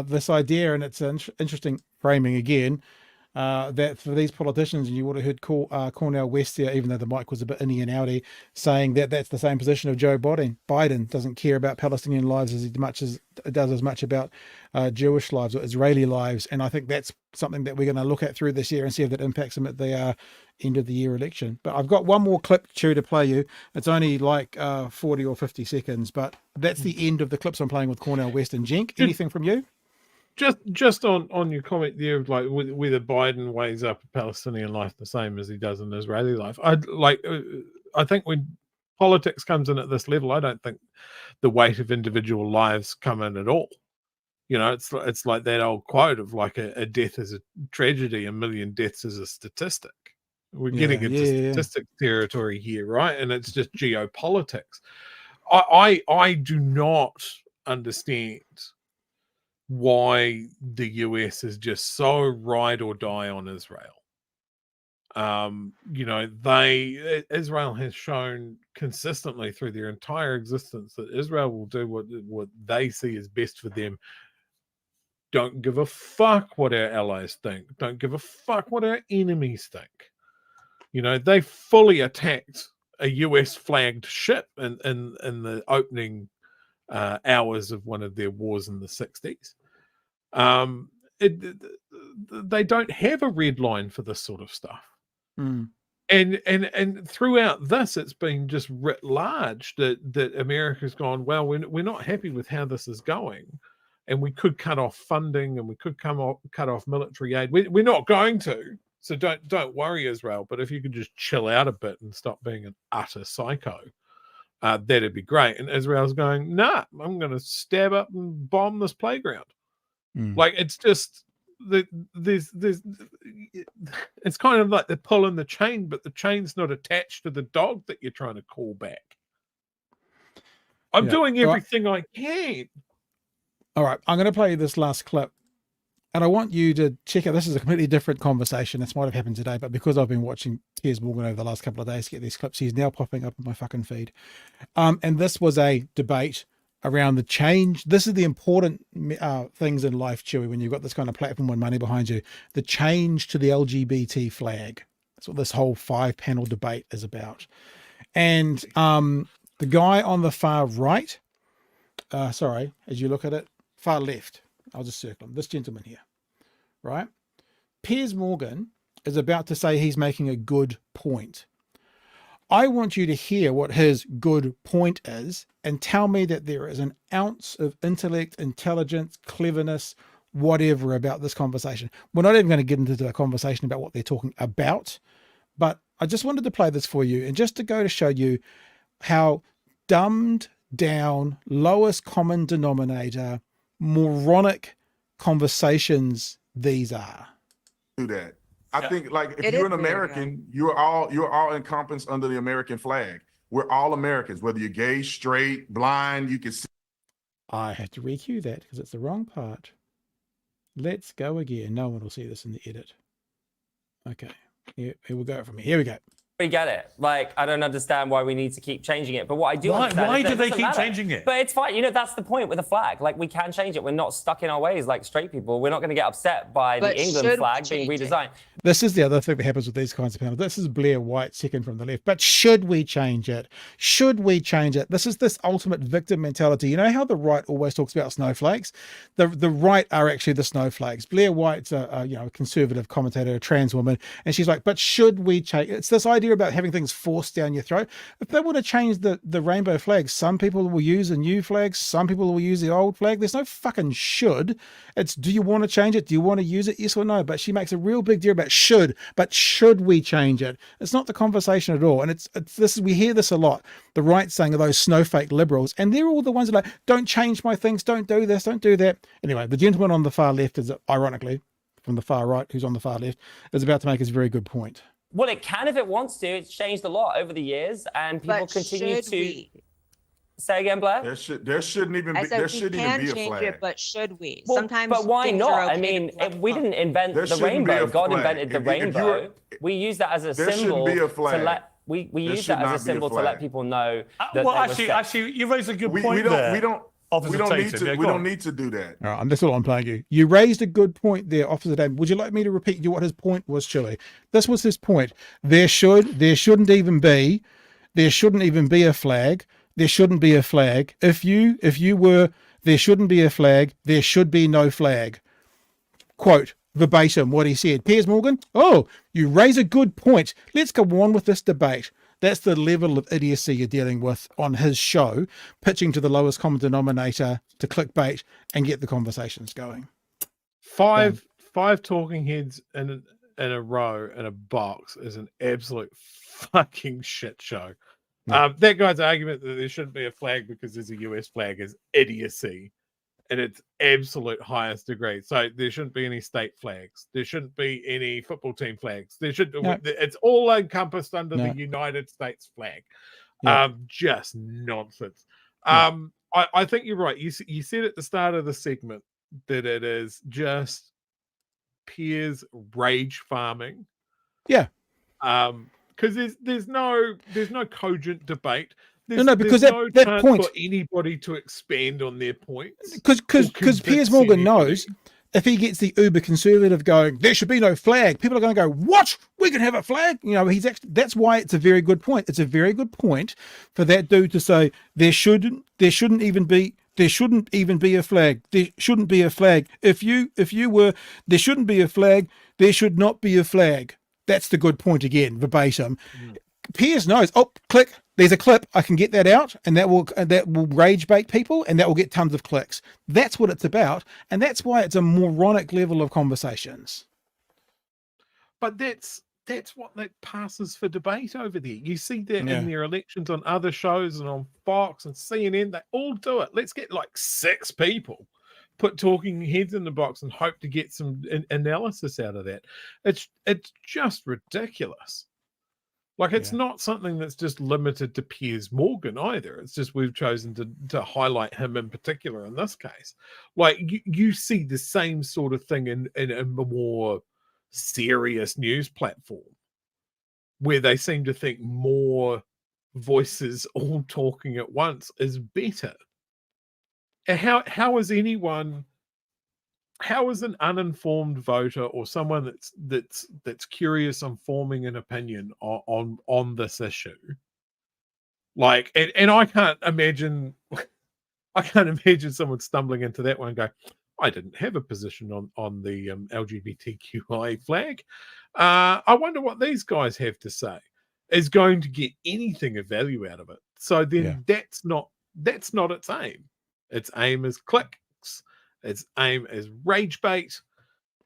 this idea, and it's an interesting framing again, that for these politicians, and you would have heard Cornel West there, even though the mic was a bit inny and outy, saying that that's the same position of Joe Biden. Biden doesn't care about Palestinian lives as much about Jewish lives or Israeli lives. And I think that's something that we're going to look at through this year and see if that impacts them at the end of the year election. But I've got one more clip to play you. It's only like 40 or 50 seconds, but that's the end of the clips I'm playing with Cornel West and Cenk. Anything from you? Just on your comment there of like whether Biden weighs up a Palestinian life the same as he does an Israeli life. I think when politics comes in at this level, I don't think the weight of individual lives come in at all. You know, it's like that old quote of like a death is a tragedy, a million deaths is a statistic. We're getting into statistics territory here, right? And it's just geopolitics. I do not understand why the US is just so ride or die on Israel. You know, Israel has shown consistently through their entire existence that Israel will do what they see as best for them. Don't give a fuck what our allies think. Don't give a fuck what our enemies think. You know, they fully attacked a US flagged ship in the opening hours of one of their wars in the 60s. They don't have a red line for this sort of stuff. And throughout this, it's been just writ large that America's gone, well, we're not happy with how this is going, and we could cut off funding and we could cut off military aid. We're not going to, so don't worry, Israel. But if you could just chill out a bit and stop being an utter psycho, that'd be great. And Israel's going, nah, I'm going to stab up and bomb this playground. Like, it's just there's it's kind of like they're pulling the chain, but the chain's not attached to the dog that you're trying to call back. I'm doing everything I can. All right, I'm going to play this last clip, and I want you to check out. This is a completely different conversation. This might have happened today, but because I've been watching Piers Morgan over the last couple of days to get these clips, he's now popping up in my fucking feed. And this was a debate around the change. This is the important things in life, Chewy, when you've got this kind of platform and money behind you. The change to the LGBT flag. That's what this whole 5-panel debate is about. And the guy on the far right, sorry, as you look at it, far left, I'll just circle him, this gentleman here, right? Piers Morgan is about to say he's making a good point. I want you to hear what his good point is and tell me that there is an ounce of intellect, intelligence, cleverness, whatever about this conversation. We're not even going to get into the conversation about what they're talking about, but I just wanted to play this for you and just to go to show you how dumbed down, lowest common denominator, moronic conversations these are. Do that. I think, like, if you're an American, you're all encompassed under the American flag. We're all Americans, whether you're gay, straight, blind, you can see. I had to recue that because it's the wrong part. Let's go again. No one will see this in the edit. Okay, here we'll go from here. Here we go. We get it. Like, I don't understand why we need to keep changing it. But what I do understand Why is that do it they doesn't keep matter. changing it? But it's fine. You know, that's the point with a flag. Like, we can change it. We're not stuck in our ways like straight people. We're not going to get upset by the England flag being redesigned. This is the other thing that happens with these kinds of panels. This is Blair White, second from the left. But should we change it? Should we change it? This is this ultimate victim mentality. You know how the right always talks about snowflakes? The right are actually the snowflakes. Blair White's a conservative commentator, a trans woman, and she's like, but should we change? It's this idea about having things forced down your throat. If they want to change the rainbow flag, some people will use a new flag, some people will use the old flag. There's no fucking should. It's, do you want to change it? Do you want to use it? Yes or no? But she makes a real big deal about should, but should we change it? It's not the conversation at all. And it's this, we hear this a lot. The right saying are those snowflake liberals, and they're all the ones that are like, don't change my things, don't do this, don't do that. Anyway, the gentleman on the far left is, ironically, from the far right, who's on the far left, is about to make his very good point. Well, it can if it wants to. It's changed a lot over the years, and people continue to... Say again, Blair? There shouldn't even be a flag. It, but should we? Well, Sometimes, but why things not? are okay I mean, to we didn't invent the rainbow. God invented the rainbow. We use that as a symbol to let. We use that as a symbol to let people know. That well, actually, you raise a good point there. We don't need to do that. All right, and that's all I'm playing you. You raised a good point there, Officer David. Would you like me to repeat you what his point was, Chile? This was his point. There shouldn't even be a flag. There shouldn't be a flag. If you were, there shouldn't be a flag. There should be no flag. Quote verbatim what he said. Piers Morgan, oh, you raise a good point. Let's go on with this debate. That's the level of idiocy you're dealing with on his show, pitching to the lowest common denominator to clickbait and get the conversations going. Five talking heads in a row in a box is an absolute fucking shit show. Yeah. That guy's argument that there shouldn't be a flag because there's a US flag is idiocy in its absolute highest degree. So there shouldn't be any state flags. There shouldn't be any football team flags. It's all encompassed under the United States flag. Just nonsense. I think you're right. You said at the start of the segment that it is just Piers rage farming. Yeah. Because there's no cogent debate. Because there's no that chance point for anybody to expand on their points. Because Piers Morgan knows if he gets the uber conservative going, there should be no flag, people are going to go, what? We can have a flag. You know, that's why it's a very good point. It's a very good point for that dude to say there shouldn't even be a flag. There shouldn't be a flag. If you were, there shouldn't be a flag. There should not be a flag. That's the good point again, verbatim. Piers knows, click, there's a clip, I can get that out, and that will rage bait people, and that will get tons of clicks. That's what it's about, and that's why it's a moronic level of conversations. But that's what that passes for debate over there. You see that in their elections on other shows and on Fox and CNN, they all do it. Let's get like 6 people, put talking heads in the box and hope to get some analysis out of that. It's just ridiculous. Like, it's not something that's just limited to Piers Morgan either. It's just we've chosen to highlight him in particular in this case. Like, you see the same sort of thing in a more serious news platform where they seem to think more voices all talking at once is better. And how is an uninformed voter or someone that's curious on forming an opinion on this issue, like, and I can't imagine someone stumbling into that one and go, I didn't have a position on the LGBTQI flag. I wonder what these guys have to say is going to get anything of value out of it. So then that's not its aim. Its aim is clicks. Its aim is rage bait.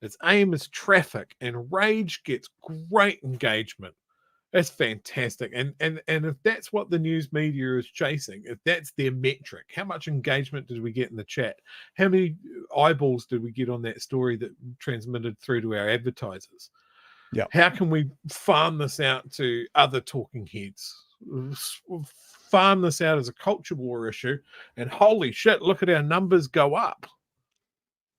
Its aim is traffic, and rage gets great engagement. It's fantastic. And if that's what the news media is chasing, if that's their metric, how much engagement did we get in the chat? How many eyeballs did we get on that story that transmitted through to our advertisers? Yeah. How can we farm this out to other talking heads? Farm this out as a culture war issue, and holy shit, look at our numbers go up.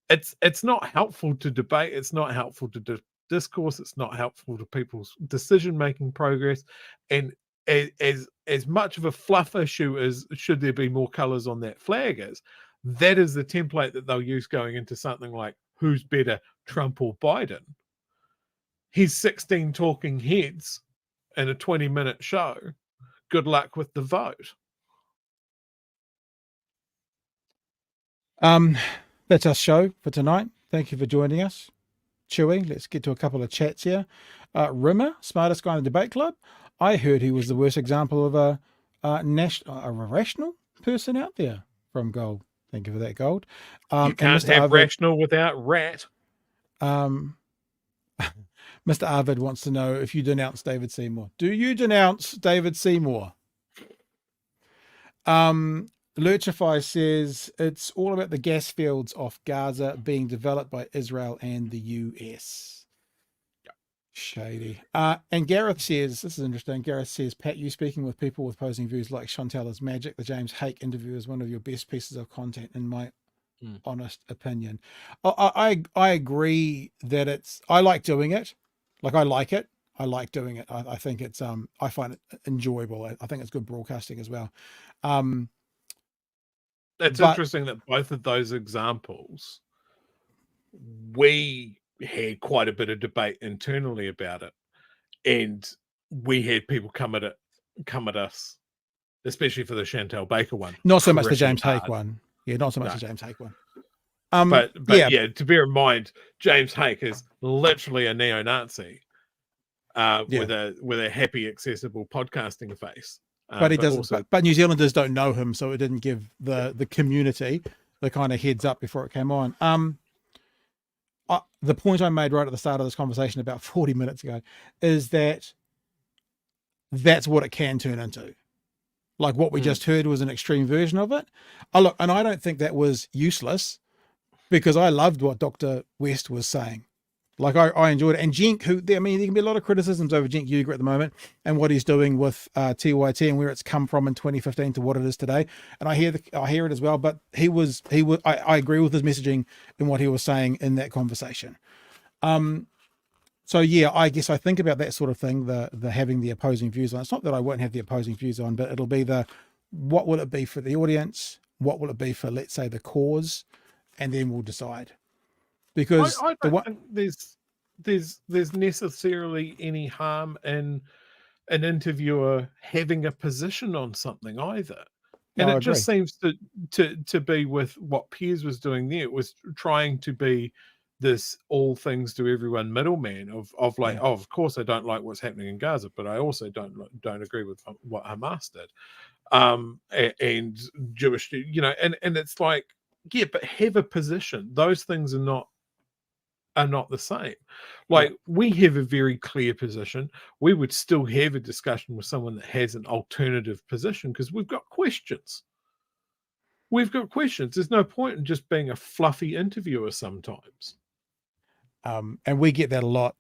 It's not helpful to debate. It's not helpful to discourse. It's not helpful to people's decision-making progress. And as much of a fluff issue as should there be more colours on that flag is, that is the template that they'll use going into something like who's better, Trump or Biden. He's 16 talking heads in a 20-minute show. Good luck with the vote. That's our show for tonight. Thank you for joining us. Chewy, let's get to a couple of chats here. Rimmer, smartest guy in the debate club. I heard he was the worst example of a rational person out there from Gold. Thank you for that, Gold. You can't have rational without rat. Mr. Arvid wants to know if you denounce David Seymour. Do you denounce David Seymour? Lurchify says it's all about the gas fields off Gaza being developed by Israel and the US. Yep. Shady. And Gareth says, this is interesting. Gareth says, Pat, you speaking with people with opposing views like Chantal is magic. The James Hake interview is one of your best pieces of content, in my honest opinion. I agree that I like doing it. Like, I like it. I like doing it. I think it's, I find it enjoyable. I think it's good broadcasting as well. It's interesting that both of those examples, we had quite a bit of debate internally about it, and we had people come at us, especially for the Chantal Baker one. Not so much the James Hake one. Yeah, not so much the James Hake one. But yeah, to bear in mind, James Hake is literally a neo-Nazi with a happy, accessible podcasting face. But he doesn't. But New Zealanders don't know him, so it didn't give the community the kind of heads up before it came on. The point I made right at the start of this conversation about 40 minutes ago is that that's what it can turn into. Like what we just heard was an extreme version of it. Look, and I don't think that was useless because I loved what Dr. West was saying. Like I enjoyed it. And Cenk, there can be a lot of criticisms over Cenk Uygur at the moment and what he's doing with TYT and where it's come from in 2015 to what it is today. And I hear it as well. But I agree with his messaging and what he was saying in that conversation. So yeah, I guess I think about that sort of thing, the having the opposing views on. It's not that I won't have the opposing views on, but it'll be what will it be for the audience? What will it be for, let's say, the cause? And then we'll decide. Because I don't think there's necessarily any harm in an interviewer having a position on something either. And it just seems to be with what Piers was doing there. It was trying to be this all things to everyone middleman of like, oh, of course I don't like what's happening in Gaza, but I also don't agree with what Hamas did. And Jewish, and it's like, yeah, but have a position. Those things are not the same. Like we have a very clear position. We would still have a discussion with someone that has an alternative position because we've got questions. There's no point in just being a fluffy interviewer sometimes. And we get that a lot.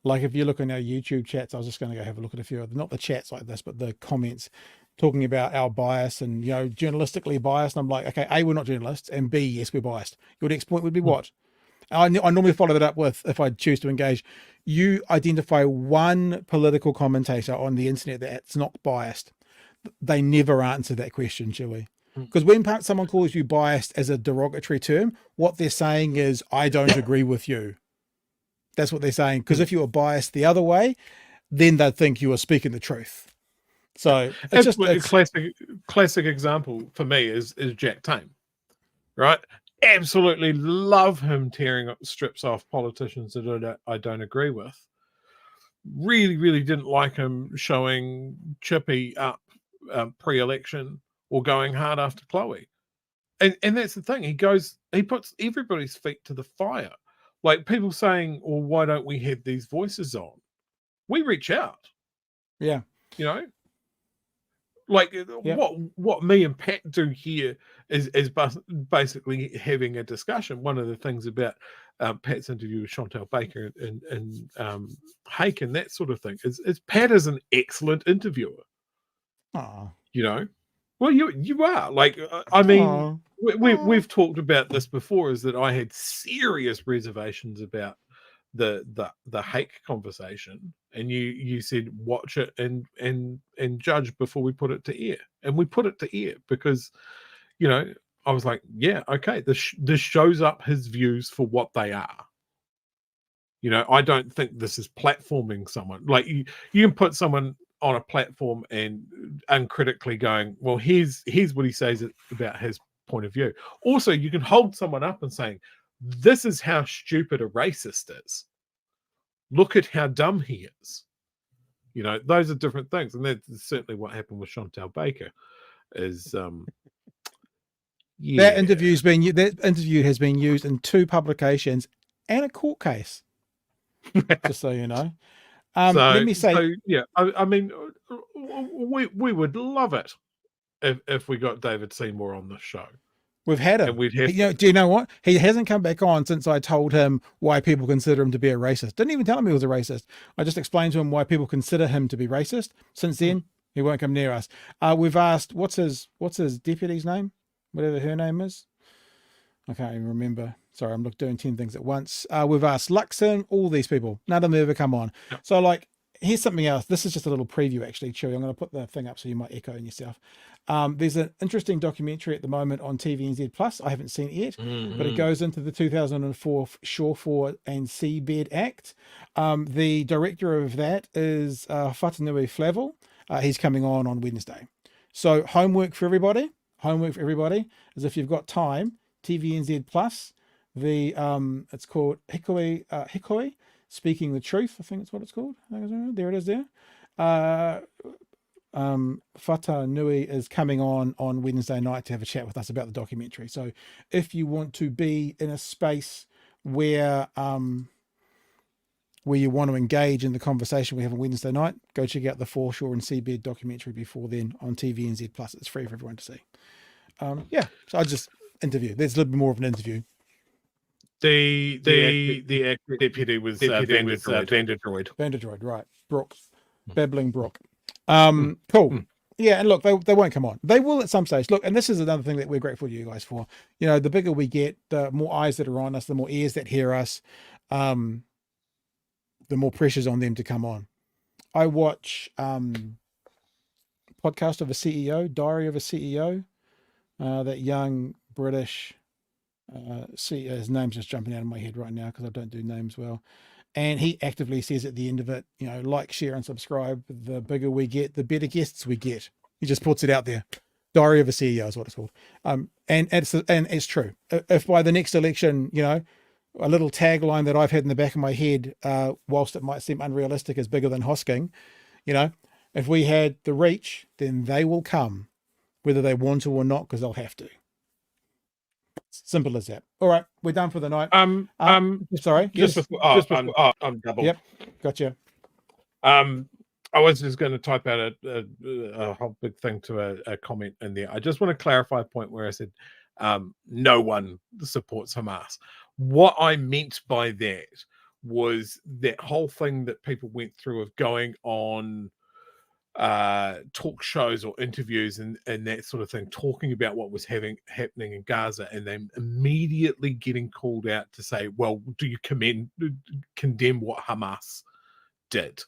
Like if you look in our YouTube chats, I was just going to go have a look at a few of them, not the chats like this, but the comments talking about our bias and, journalistically biased. And I'm like, okay, A, we're not journalists, and B, yes, we're biased. Your next point would be what? I normally follow that up with, if I choose to engage, you identify one political commentator on the internet that's not biased. They never answer that question, Chewy. Because when someone calls you biased as a derogatory term, what they're saying is, I don't agree with you. That's what they're saying. Because if you were biased the other way, then they'd think you were speaking the truth. So it's just a classic example for me is Jack Tame, right? Absolutely love him tearing strips off politicians that I don't agree with. Really, really didn't like him showing Chippy up pre-election or going hard after Chloe. And that's the thing. He puts everybody's feet to the fire. Like people saying, well, why don't we have these voices on? We reach out. Yeah. Like what me and Pat do here is basically having a discussion. One of the things about Pat's interview with Chantal Baker and Hake and that sort of thing is Pat is an excellent interviewer. Oh. Well, you are. Like, I mean, we've talked about this before, is that I had serious reservations about the hate conversation, and you said watch it and judge before we put it to air, and we put it to air because, you know, I was like, yeah, okay, this shows up his views for what they are. You know, I don't think this is platforming someone. Like you can put someone on a platform and uncritically going, well, here's what he says about his point of view. Also, you can hold someone up and saying, this is how stupid a racist is. Look at how dumb he is. You know, those are different things. And that's certainly what happened with Chantal Baker is yeah. That interview has been used in 2 publications and a court case. Just so you know. Let me say, yeah, I mean, we would love it if we got David Seymour on the show. We've had him. Do you know what? He hasn't come back on since I told him why people consider him to be a racist. Didn't even tell him he was a racist. I just explained to him why people consider him to be racist. Since then, he won't come near us. We've asked, what's his deputy's name? Whatever her name is. I can't even remember. Sorry, I'm doing 10 things at once. We've asked Luxon, all these people. None of them ever come on. Yep. So, like, here's something else. This is just a little preview, actually, Chewy. I'm going to put the thing up so you might echo in yourself. There's an interesting documentary at the moment on TVNZ Plus. I haven't seen it yet, but it goes into the 2004 Shore and Seabed Act. The director of that is Whatanui Flavel. He's coming on Wednesday. So homework for everybody is if you've got time, TVNZ Plus, it's called Hikoi, Speaking the Truth, I think that's what it's called. There it is there. Whatanui is coming on Wednesday night to have a chat with us about the documentary. So if you want to be in a space where you want to engage in the conversation we have on Wednesday night, go check out the Foreshore and Seabed documentary before then on TVNZ Plus. It's free for everyone to see. So I just interview. There's a little bit more of an interview. The deputy was Vanderdroid. Vanderdroid, right. Brooke. Babbling Brooke. Cool. Yeah, and look, they won't come on. They will at some stage. Look, and this is another thing that we're grateful to you guys for. You know, the bigger we get, the more eyes that are on us, the more ears that hear us, the more pressure's on them to come on. I watch Podcast of a CEO, Diary of a CEO, that young British CEO, his name's just jumping out of my head right now because I don't do names well. And he actively says at the end of it, you know, like, share, and subscribe. The bigger we get, the better guests we get. He just puts it out there. Diary of a CEO is what it's called. And it's true. If by the next election, you know, a little tagline that I've had in the back of my head, whilst it might seem unrealistic, is bigger than Hosking, you know, if we had the reach, then they will come, whether they want to or not, because they'll have to. Simple as that. All right, we're done for the night. Sorry. I'm double. Yep, gotcha. I was just going to type out a whole big thing to a comment in there. I just want to clarify a point where I said no one supports Hamas. What I meant by that was that whole thing that people went through of going on talk shows or interviews and that sort of thing, talking about what was happening in Gaza, and then immediately getting called out to say, well, do you condemn what Hamas did?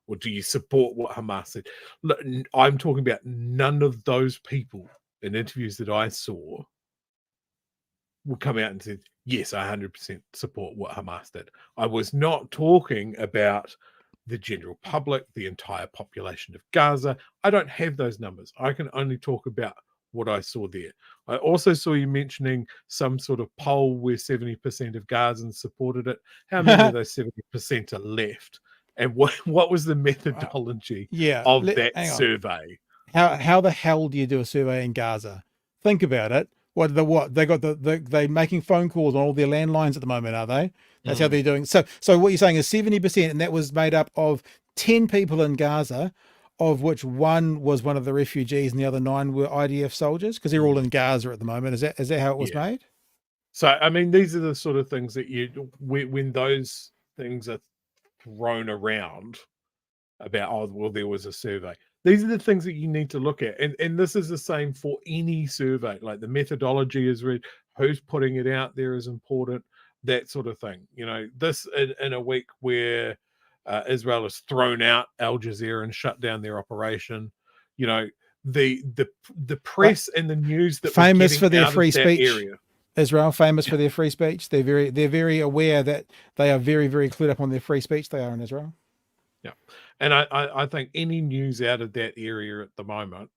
Or do you support what Hamas did? Look, I'm talking about none of those people in interviews that I saw will come out and say, yes, I 100% support what Hamas did. I was not talking about the general public, the entire population of Gaza. I don't have those numbers. I can only talk about what I saw there. I also saw you mentioning some sort of poll where 70% of Gazans supported it. How many of those 70% are left? And what was the methodology of that survey? How the hell do you do a survey in Gaza? Think about it. They're making phone calls on all their landlines at the moment, are they? That's how they're doing. So what you're saying is 70%, and that was made up of 10 people in Gaza, of which one was one of the refugees and the other 9 were IDF soldiers, because they're all in Gaza at the moment. Is that how it was made? So, I mean, these are the sort of things that when those things are thrown around about, oh, well, there was a survey. These are the things that you need to look at. And this is the same for any survey. Like, the methodology is who's putting it out there is important. that sort of thing. You know, this in a week where Israel has thrown out Al Jazeera and shut down their operation. You know, the press and the news that famous for their out free of that speech. area. Israel famous for their free speech. They're very aware that they are very clued up on their free speech. They are in Israel. Yeah, and I think any news out of that area at the moment,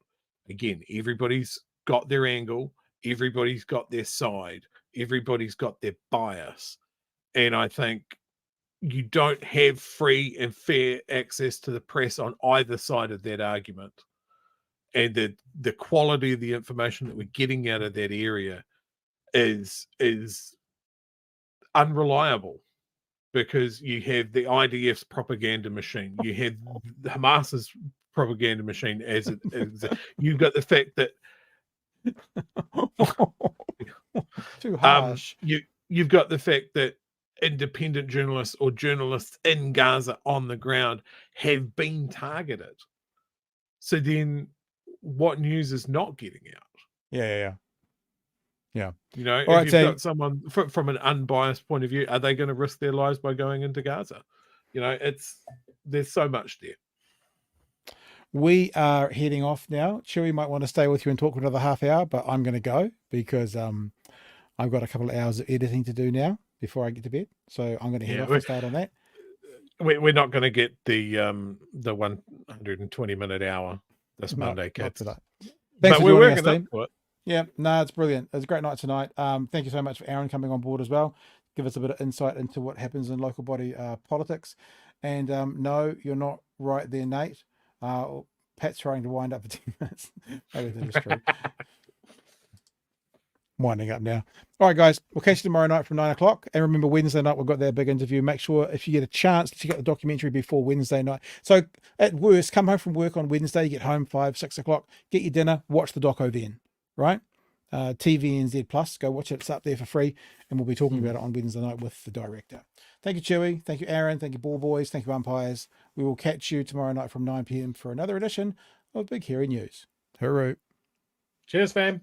again, everybody's got their angle, everybody's got their side, everybody's got their bias, and I think you don't have free and fair access to the press on either side of that argument, and the quality of the information that we're getting out of that area is unreliable, because you have the IDF's propaganda machine, you have Hamas's propaganda machine, as you've got the fact that too harsh. You've got the fact that independent journalists or journalists in Gaza on the ground have been targeted. So then, what news is not getting out? Yeah. You know, All if right, you've so got someone from an unbiased point of view, are they going to risk their lives by going into Gaza? You know, there's so much there. we are heading off now. Chewy might want to stay with you and talk for another half hour, but I'm going to go because I've got a couple of hours of editing to do now before I get to bed. So I'm going to head off and start on that. We're not going to get the 120-minute hour this Monday, kids. Thanks but for we're joining us, working up team. to it. Yeah, no, it's brilliant. It was a great night tonight. Thank you so much for Aaron coming on board as well. Give us a bit of insight into what happens in local body politics. And no, you're not right there, Nate. Pat's trying to wind up for 10 minutes. Maybe that is true. Winding up now. All right, guys, we'll catch you tomorrow night from 9 o'clock. And remember, Wednesday night, we've got that big interview. Make sure if you get a chance to check out the documentary before Wednesday night. So at worst, come home from work on Wednesday, you get home 5, 6 o'clock, get your dinner, watch the doco then, right? TVNZ Plus, go watch it. It's up there for free. And we'll be talking about it on Wednesday night with the director. Thank you, Chewy. Thank you, Aaron. Thank you, Ball Boys. Thank you, umpires. We will catch you tomorrow night from 9 p.m. for another edition of Big Hairy News. Hooroo. Cheers, fam.